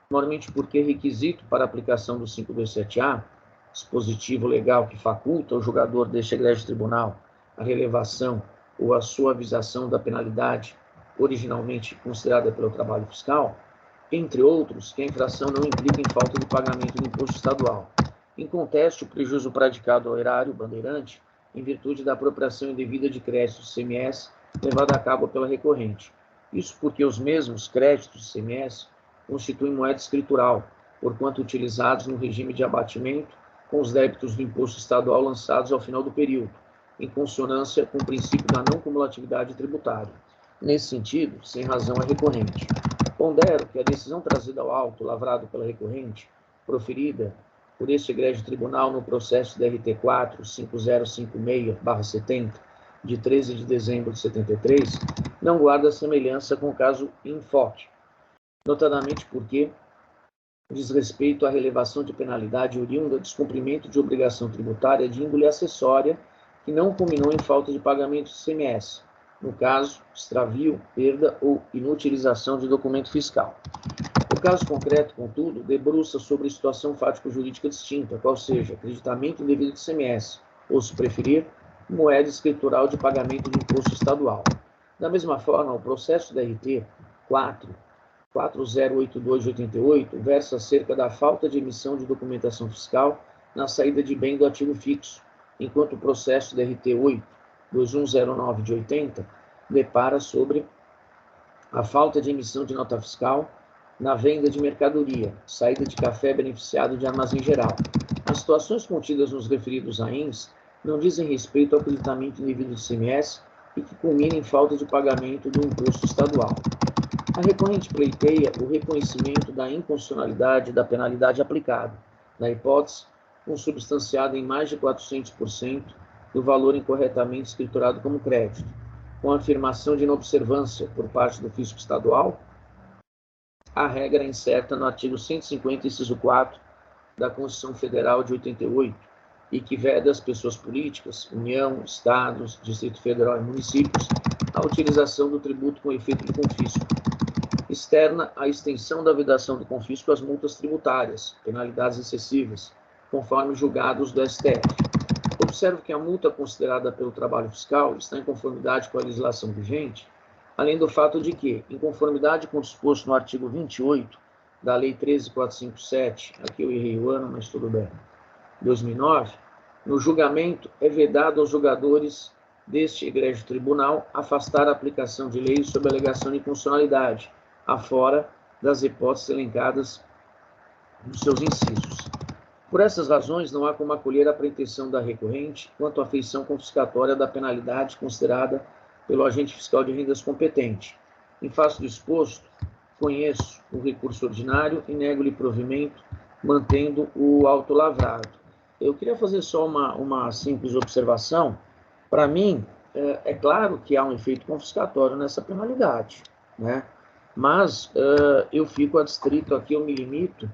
normalmente porque requisito para aplicação do 527A, dispositivo legal que faculta o julgador deste egrégio tribunal a relevação ou a suavização da penalidade originalmente considerada pelo trabalho fiscal, entre outros, que a infração não implica em falta de pagamento do imposto estadual. Em conteste, o prejuízo praticado ao erário bandeirante, em virtude da apropriação indevida de créditos de CMS levada a cabo pela recorrente. Isso porque os mesmos créditos de CMS constituem moeda escritural, porquanto utilizados no regime de abatimento com os débitos do imposto estadual lançados ao final do período, em consonância com o princípio da não cumulatividade tributária. Nesse sentido, sem razão é recorrente. Pondero que a decisão trazida ao auto, lavrado pela recorrente, proferida por este egrégio tribunal no processo DRT 45056/70, de 13 de dezembro de 73, não guarda semelhança com o caso Infoque, notadamente porque diz respeito à relevação de penalidade oriunda do descumprimento de obrigação tributária de índole acessória que não culminou em falta de pagamento de ICMS, no caso, extravio, perda ou inutilização de documento fiscal. O caso concreto, contudo, debruça sobre situação fático-jurídica distinta, qual seja, acreditamento indevido de ICMS, ou, se preferir, moeda escritural de pagamento de imposto estadual. Da mesma forma, o processo da RT 4082/88 versa acerca da falta de emissão de documentação fiscal na saída de bem do ativo fixo, enquanto o processo da RT 82109/80 depara sobre a falta de emissão de nota fiscal na venda de mercadoria, saída de café beneficiado de armazém geral. As situações contidas nos referidos AINs não dizem respeito ao acreditamento indevido de ICMS e que culmina em falta de pagamento do imposto estadual. A recorrente pleiteia o reconhecimento da inconstitucionalidade da penalidade aplicada, na hipótese consubstanciada em mais de 400% do valor incorretamente escriturado como crédito, com a afirmação de inobservância por parte do fisco estadual, a regra incerta no artigo 150, inciso 4 da Constituição Federal de 88, e que veda às pessoas políticas, União, Estados, Distrito Federal e municípios, a utilização do tributo com efeito de confisco. Externa a extensão da vedação do confisco às multas tributárias, penalidades excessivas, conforme julgados do STF. Observo que a multa considerada pelo trabalho fiscal está em conformidade com a legislação vigente, além do fato de que, em conformidade com o disposto no artigo 28 da Lei 13.457, aqui eu errei o ano, mas tudo bem, 2009, no julgamento é vedado aos julgadores deste egrégio tribunal afastar a aplicação de leis sob alegação de inconstitucionalidade, afora das hipóteses elencadas nos seus incisos. Por essas razões, não há como acolher a pretensão da recorrente quanto à feição confiscatória da penalidade considerada pelo agente fiscal de rendas competente. Em face do exposto, conheço o recurso ordinário e nego-lhe provimento, mantendo o auto lavrado. Eu queria fazer só uma simples observação. Para mim, é claro que há um efeito confiscatório nessa penalidade, né? Mas eu fico adstrito aqui, eu me limito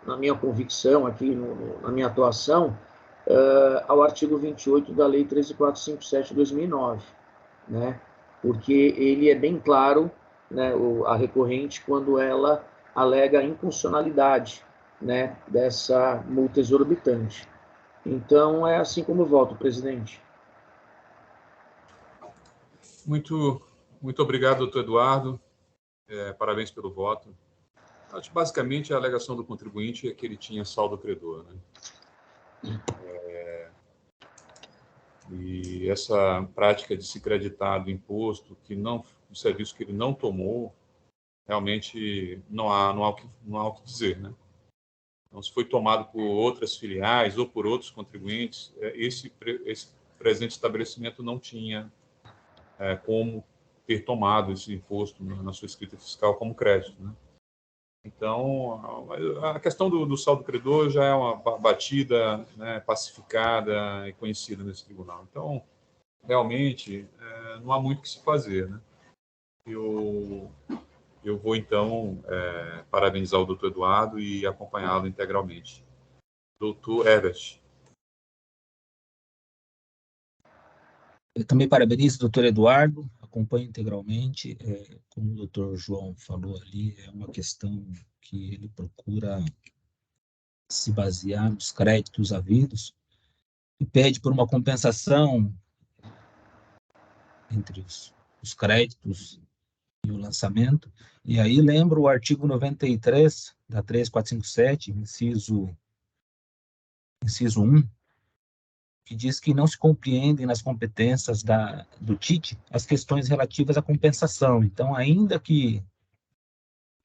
na minha convicção, aqui na minha atuação, ao artigo 28 da Lei 13.457 de 2009, né? Porque ele é bem claro, né, a recorrente, quando ela alega a inconstitucionalidade, né, dessa multa exorbitante. Então, é assim como eu voto, presidente. Muito obrigado, doutor Eduardo. Parabéns pelo voto. Basicamente, a alegação do contribuinte é que ele tinha saldo credor, né? E essa prática de se creditar do imposto, do serviço que ele não tomou, realmente não há o que dizer, né? Então, se foi tomado por outras filiais ou por outros contribuintes, esse presente estabelecimento não tinha como ter tomado esse imposto na sua escrita fiscal como crédito, né? Então, a questão do saldo credor já é uma batida, né, pacificada e conhecida nesse tribunal. Então, realmente, não há muito o que se fazer, né? Eu vou, então, parabenizar o doutor Eduardo e acompanhá-lo integralmente. Doutor Herbert. Eu também parabenizo o doutor Eduardo, acompanho integralmente. Como o doutor João falou ali, é uma questão que ele procura se basear nos créditos havidos e pede por uma compensação entre os créditos e o lançamento. E aí lembro o artigo 93 da 3457, inciso 1, que diz que não se compreendem nas competências do TIT as questões relativas à compensação. Então, ainda que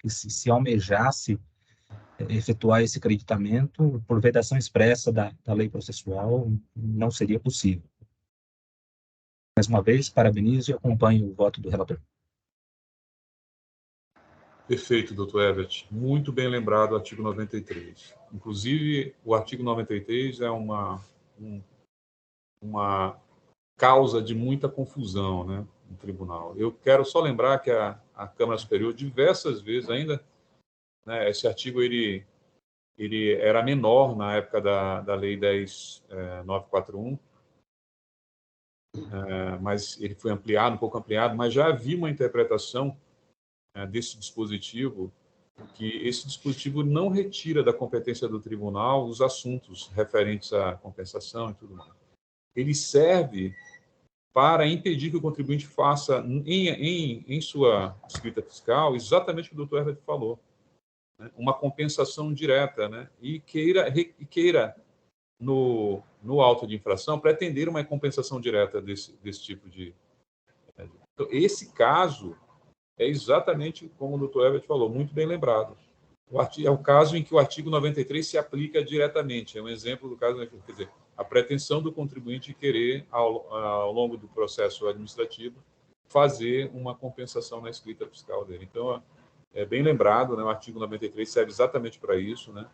se almejasse efetuar esse creditamento, por vedação expressa da lei processual, não seria possível. Mais uma vez, parabenizo e acompanho o voto do relator. Perfeito, doutor Herbert. Muito bem lembrado o artigo 93. Inclusive, o artigo 93 é uma causa de muita confusão, né, no tribunal. Eu quero só lembrar que a Câmara Superior, diversas vezes ainda, né, esse artigo ele era menor na época da Lei 10.941, mas ele foi ampliado, um pouco ampliado, mas já havia uma interpretação desse dispositivo, que esse dispositivo não retira da competência do tribunal os assuntos referentes à compensação e tudo mais. Ele serve para impedir que o contribuinte faça em sua escrita fiscal exatamente o que o doutor Herbert falou, né? Uma compensação direta, né? E queira no auto de infração pretender uma compensação direta desse tipo de... Então, esse caso é exatamente como o doutor Herbert falou, muito bem lembrado. É o caso em que o artigo 93 se aplica diretamente. É um exemplo do caso, quer dizer, a pretensão do contribuinte querer, ao longo do processo administrativo, fazer uma compensação na escrita fiscal dele. Então, é bem lembrado, né? O artigo 93 serve exatamente para isso, né?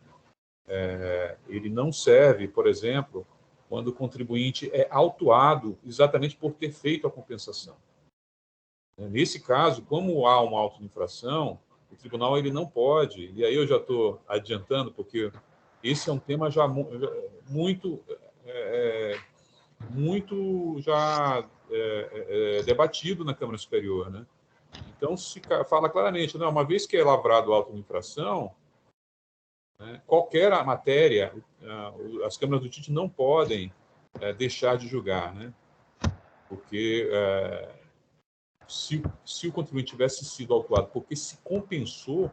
Ele não serve, por exemplo, quando o contribuinte é autuado exatamente por ter feito a compensação. Nesse caso, como há uma auto-infração, o tribunal ele não pode, e aí eu já estou adiantando, porque esse é um tema já muito, muito já debatido na Câmara Superior, né? Então, se fala claramente, não, uma vez que é lavrado auto-infração, né, qualquer matéria, as câmaras do TIT não podem deixar de julgar, né? Porque se o contribuinte tivesse sido autuado porque se compensou,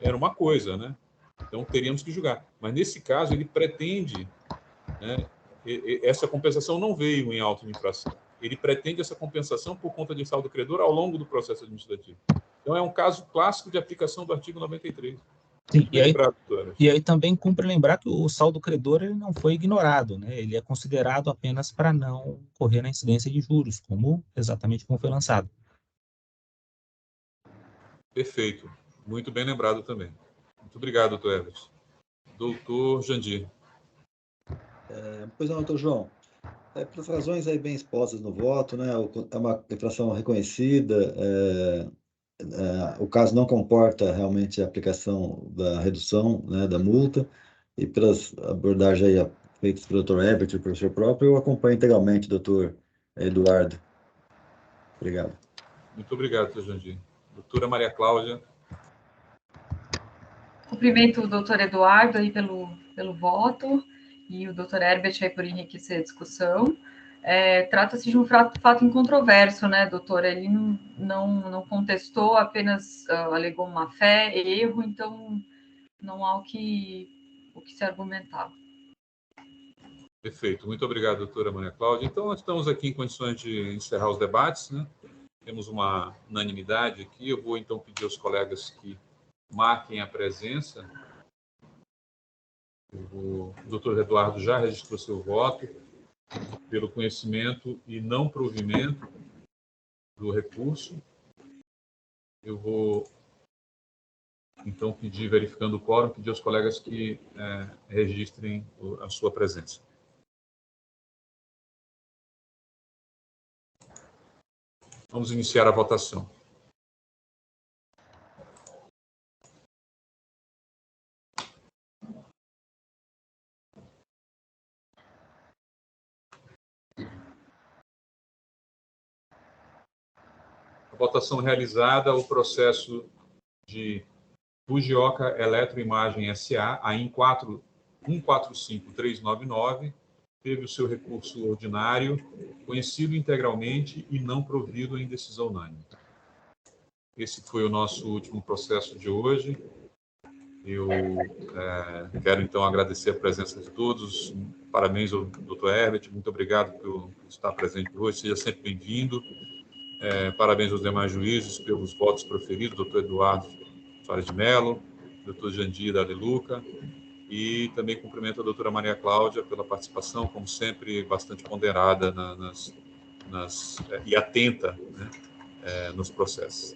era uma coisa, né? Então, teríamos que julgar. Mas, nesse caso, ele pretende, né, essa compensação não veio em auto-infração. Ele pretende essa compensação por conta de saldo credor ao longo do processo administrativo. Então, é um caso clássico de aplicação do artigo 93. Sim, Lembrado, e aí também cumpre lembrar que o saldo credor ele não foi ignorado, né? Ele é considerado apenas para não correr na incidência de juros, exatamente como foi lançado. Perfeito. Muito bem lembrado também. Muito obrigado, doutor Everett. Doutor Jandir. Pois não, doutor João. Pelas razões aí bem expostas no voto, né? É uma infração reconhecida, o caso não comporta realmente a aplicação da redução, né, da multa, e pelas abordagens aí feitas pelo Dr. Herbert e o professor próprio, eu acompanho integralmente o Dr. Eduardo. Obrigado. Muito obrigado, doutor Jandir. Doutora Maria Cláudia. Cumprimento o doutor Eduardo aí pelo voto e o doutor Herbert aí por enriquecer a discussão. Trata-se de um fato incontroverso, né, doutor? Ele não contestou, apenas alegou má fé, erro, então não há o que se argumentar. Perfeito. Muito obrigado, doutora Maria Cláudia. Então, nós estamos aqui em condições de encerrar os debates, né? Temos uma unanimidade aqui. Eu vou, então, pedir aos colegas que marquem a presença. O doutor Eduardo já registrou seu voto pelo conhecimento e não provimento do recurso. Eu vou, então, pedir, verificando o quórum, pedir aos colegas que registrem a sua presença. Vamos iniciar a votação. Votação realizada, o processo de Fujioka Eletroimagem S.A., a IN 145399, teve o seu recurso ordinário conhecido integralmente e não provido em decisão unânime. Esse foi o nosso último processo de hoje. Eu quero, então, agradecer a presença de todos. Parabéns ao Dr. Herbert, muito obrigado por estar presente hoje, seja sempre bem-vindo. Parabéns aos demais juízes pelos votos proferidos, Dr. Eduardo Soares de Mello, Dr. Jandir Aleluca, e também cumprimento a doutora Maria Cláudia pela participação, como sempre, bastante ponderada e atenta, né, nos processos.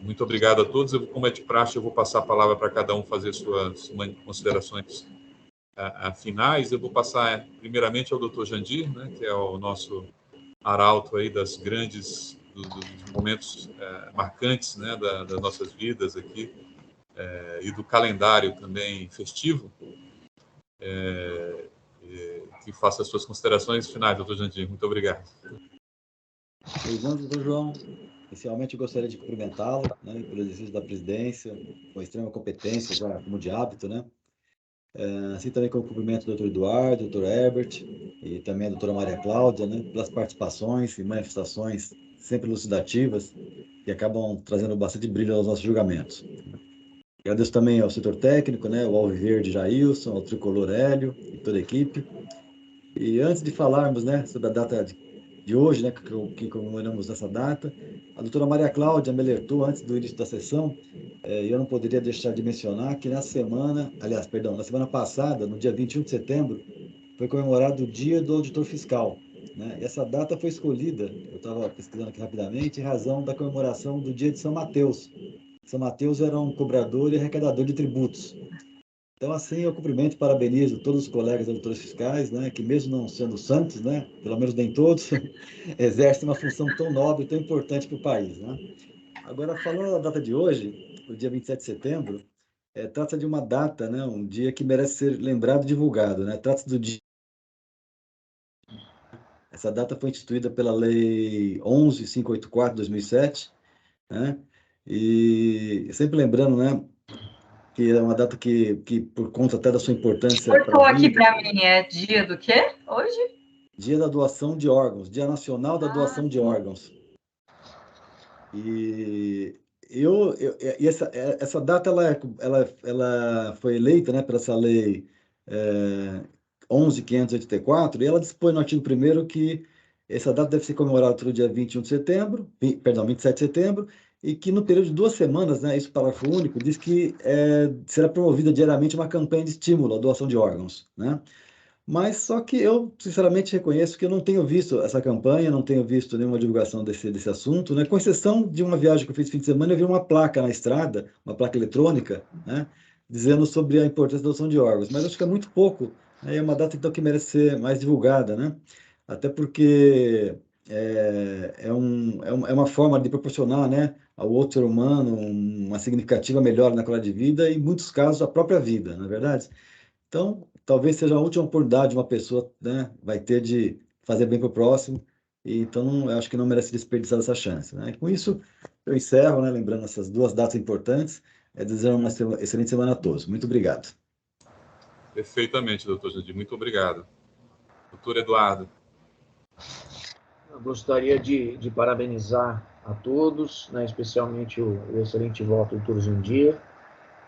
Muito obrigado a todos. Como é de praxe, eu vou passar a palavra para cada um fazer suas considerações finais. Eu vou passar, primeiramente, ao doutor Jandir, né, que é o nosso arauto aí dos momentos marcantes, né, das nossas vidas aqui, e do calendário também festivo, que faça as suas considerações finais, doutor Jandir. Muito obrigado. Obrigado, doutor João. Inicialmente, eu gostaria de cumprimentá-lo, né, pelo exercício da presidência, com extrema competência, já como de hábito, né? Assim também como cumprimento do doutor Eduardo, doutor Herbert e também a doutora Maria Cláudia, né, pelas participações e manifestações sempre elucidativas que acabam trazendo bastante brilho aos nossos julgamentos. Agradeço também ao setor técnico, né, o Alviverde Jailson, ao Tricolor Hélio e toda a equipe. E antes de falarmos, né, sobre a data de hoje, né, que comemoramos essa data, a doutora Maria Cláudia me alertou antes do início da sessão, e eu não poderia deixar de mencionar que na semana passada, no dia 21 de setembro, foi comemorado o Dia do Auditor Fiscal, né? E essa data foi escolhida, eu estava pesquisando aqui rapidamente, em razão da comemoração do Dia de São Mateus. São Mateus era um cobrador e arrecadador de tributos. Então, assim, eu cumprimento e parabenizo todos os colegas auditores fiscais, né, que mesmo não sendo santos, né, pelo menos nem todos, exercem uma função tão nobre e tão importante para o país, né? Agora, falando da data de hoje, o dia 27 de setembro, trata-se de uma data, né, um dia que merece ser lembrado e divulgado, né? Trata-se do dia... Essa data foi instituída pela Lei 11.584 de 2007, né? E sempre lembrando, né, que é uma data que por conta até da sua importância... Cortou aqui para mim, é dia do quê hoje? Dia da doação de órgãos, Dia Nacional da Doação de Órgãos. E essa data ela foi eleita, né, para essa lei 11.584, e ela dispõe no artigo 1º que essa data deve ser comemorada no dia 21 de setembro, 27 de setembro, e que no período de 2 semanas, né, isso parágrafo único, diz que será promovida diariamente uma campanha de estímulo à doação de órgãos, né? Mas só que eu, sinceramente, reconheço que eu não tenho visto essa campanha, não tenho visto nenhuma divulgação desse assunto, né? Com exceção de uma viagem que eu fiz fim de semana, eu vi uma placa na estrada, uma placa eletrônica, né, dizendo sobre a importância da doação de órgãos. Mas acho que é muito pouco, né? É uma data, então, que merece ser mais divulgada, né? Até porque é uma forma de proporcionar, né, ao outro ser humano uma significativa melhora na qualidade de vida e, em muitos casos, a própria vida, não é verdade? Então, talvez seja a última oportunidade uma pessoa, né, vai ter de fazer bem para o próximo, e então eu acho que não merece desperdiçar essa chance, né? E com isso, eu encerro, né, lembrando essas 2 datas importantes, desejando uma excelente semana a todos. Muito obrigado. Perfeitamente, doutor Jandir. Muito obrigado. Doutor Eduardo. Eu gostaria de parabenizar a todos, né, especialmente o excelente voto do doutor Jandir,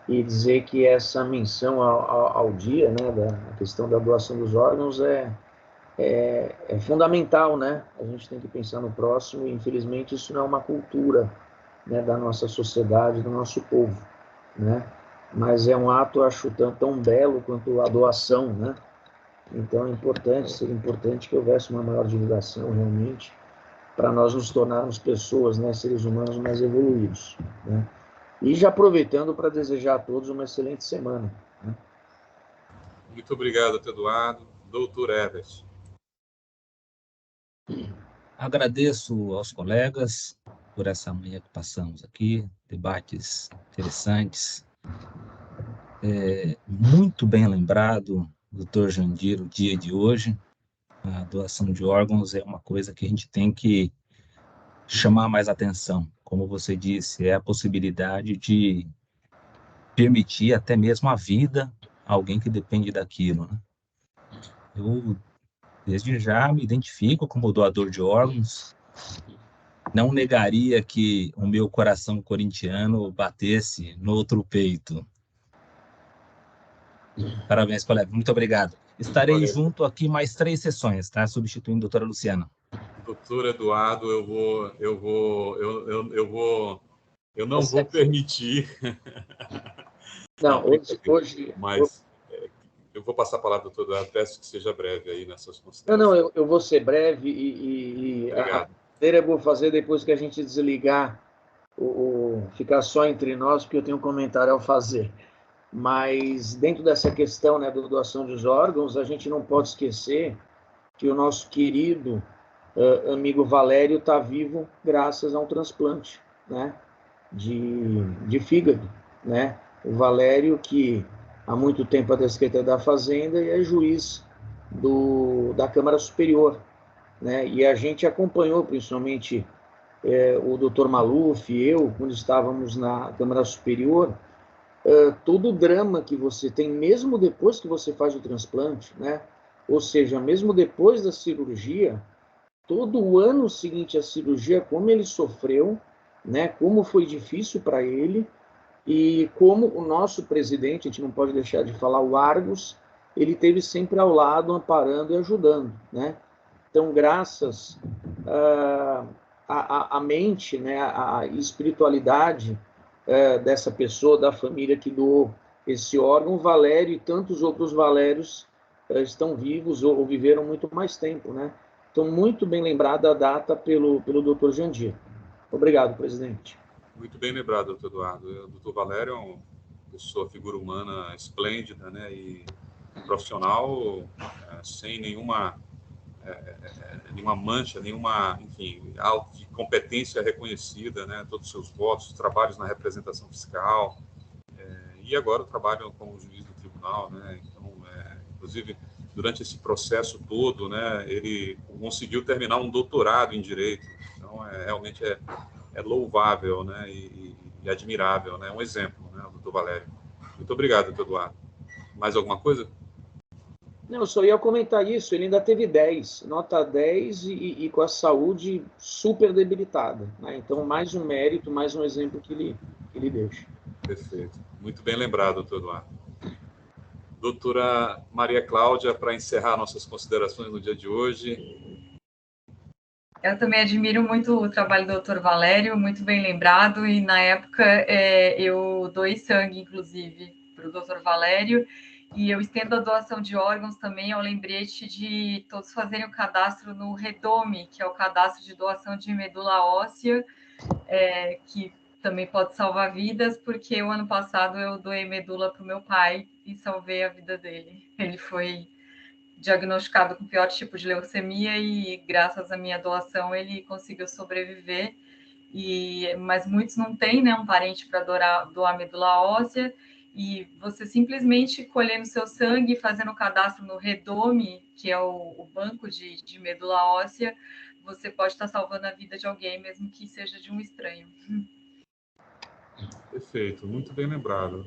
e dizer que essa menção ao dia, né, da questão da doação dos órgãos é fundamental, né? A gente tem que pensar no próximo e, infelizmente, isso não é uma cultura, né, da nossa sociedade, do nosso povo, né? Mas é um ato, acho, tão belo quanto a doação, né? Então, seria importante que houvesse uma maior divulgação, realmente, para nós nos tornarmos pessoas, né, seres humanos mais evoluídos, né? E já aproveitando para desejar a todos uma excelente semana, né? Muito obrigado, doutor Eduardo. Doutor Herbert. Agradeço aos colegas por essa manhã que passamos aqui, debates interessantes. Muito bem lembrado, doutor Jandir, o dia de hoje. A doação de órgãos é uma coisa que a gente tem que chamar mais atenção. como você disse, é a possibilidade de permitir até mesmo a vida a alguém que depende daquilo, né? Eu, desde já, me identifico como doador de órgãos. Não negaria que o meu coração corintiano batesse no outro peito. Parabéns, colega. Muito obrigado. Estarei Valeu. junto aqui mais 3 sessões, tá? Substituindo a doutora Luciana. Doutor Eduardo, eu não vou permitir. Não, hoje, mas eu vou passar a palavra ao doutor Eduardo, peço que seja breve aí nessas considerações. Não, eu vou ser breve e a maneira eu vou fazer depois que a gente desligar, ficar só entre nós, porque eu tenho um comentário a fazer. Mas dentro dessa questão, né, da doação dos órgãos, a gente não pode esquecer que o nosso querido amigo Valério está vivo graças a um transplante, né, de fígado, né? O Valério, que há muito tempo é da Secretaria da Fazenda e é juiz da Câmara Superior, né? E a gente acompanhou, principalmente o doutor Maluf e eu, quando estávamos na Câmara Superior, todo o drama que você tem, mesmo depois que você faz o transplante, né? Ou seja, mesmo depois da cirurgia, todo o ano seguinte à cirurgia, como ele sofreu, né? Como foi difícil para ele, e como o nosso presidente, a gente não pode deixar de falar, o Argos, ele esteve sempre ao lado, amparando e ajudando, né? Então, graças à mente, né, à espiritualidade dessa pessoa, da família que doou esse órgão, Valério e tantos outros Valérios estão vivos ou viveram muito mais tempo, né? Então, muito bem lembrada a data pelo Dr. Jandir. Obrigado, presidente. Muito bem lembrado, doutor Eduardo. O doutor Valério é uma pessoa, figura humana esplêndida, né, e profissional, sem nenhuma mancha, enfim, de competência reconhecida, né, todos os seus votos, trabalhos na representação fiscal, e agora trabalham como juiz do tribunal, né, então, inclusive, durante esse processo todo, né, ele conseguiu terminar um doutorado em Direito, então, realmente é louvável, né, e admirável, né, um exemplo, né, o doutor Valério. Muito obrigado, doutor Eduardo. Mais alguma coisa? Não, eu só ia comentar isso, ele ainda teve 10, nota 10 e com a saúde super debilitada, né? Então, mais um mérito, mais um exemplo que ele deixa. Perfeito. Muito bem lembrado, doutor Eduardo. Doutora Maria Cláudia, para encerrar nossas considerações no dia de hoje. Eu também admiro muito o trabalho do Dr. Valério, muito bem lembrado, e na época eu doei sangue, inclusive, para o Dr. Valério, e eu estendo a doação de órgãos também ao lembrete de todos fazerem o cadastro no REDOME, que é o cadastro de doação de medula óssea, que também pode salvar vidas, porque o ano passado eu doei medula para o meu pai e salvei a vida dele. Ele foi diagnosticado com o pior tipo de leucemia e, graças à minha doação, ele conseguiu sobreviver. Mas muitos não têm, né, um parente para doar medula óssea, e você simplesmente colhendo seu sangue, fazendo o cadastro no REDOME, que é o banco de medula óssea, você pode estar salvando a vida de alguém, mesmo que seja de um estranho. Perfeito, muito bem lembrado.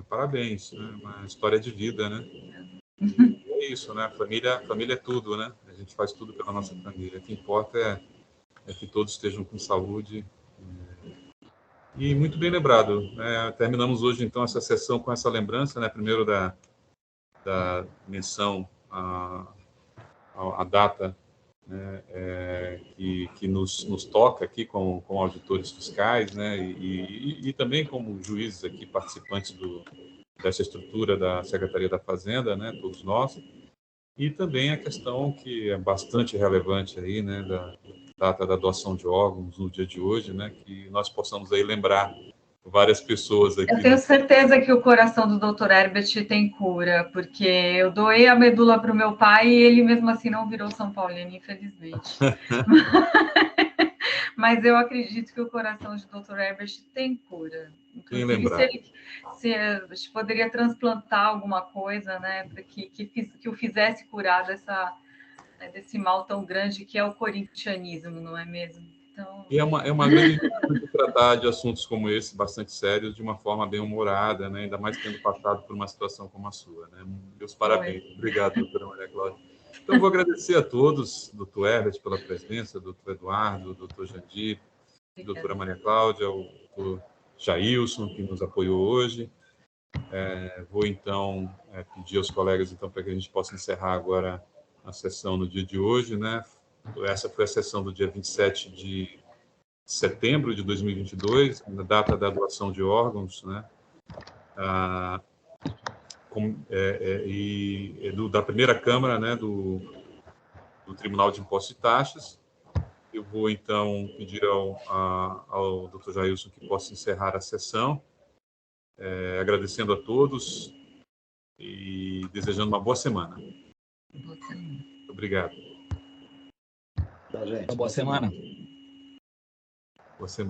Parabéns, né? Uma história de vida, né? É isso, né? Família é tudo, né? A gente faz tudo pela nossa família. O que importa é que todos estejam com saúde. E muito bem lembrado. Terminamos hoje, então, essa sessão com essa lembrança, né? Primeiro da menção à data, né? Que nos toca aqui como auditores fiscais, né? E também como juízes aqui, participantes dessa estrutura da Secretaria da Fazenda, né? Todos nós. E também a questão que é bastante relevante aí, né? Da data da doação de órgãos no dia de hoje, né? Que nós possamos aí lembrar várias pessoas aqui. Eu tenho certeza que o coração do Dr. Herbert tem cura, porque eu doei a medula para o meu pai e ele mesmo assim não virou São Paulino, infelizmente. Mas eu acredito que o coração de Dr. Herbert tem cura. Inclusive, se a gente poderia transplantar alguma coisa, né, para que o fizesse curar desse mal tão grande que é o corintianismo, não é mesmo? então... E é uma grande dificuldade de tratar de assuntos como esse, bastante sérios, de uma forma bem humorada, né? Ainda mais tendo passado por uma situação como a sua, né? Meus parabéns. Obrigado, doutora Maria Cláudia. Então, vou agradecer a todos, doutor Herbert, pela presença, doutor Eduardo, doutor Jandir, doutora Maria Cláudia, o doutor Jailson, que nos apoiou hoje. Vou, então, pedir aos colegas então, para que a gente possa encerrar agora a sessão no dia de hoje, né? Essa foi a sessão do dia 27 de setembro de 2022, na data da doação de órgãos, né? Da primeira Câmara, né? Do Tribunal de Impostos e Taxas. Eu vou, então, pedir ao Dr. Jailson que possa encerrar a sessão, agradecendo a todos e desejando uma boa semana. Obrigado. Tá, gente. Boa semana. Boa semana.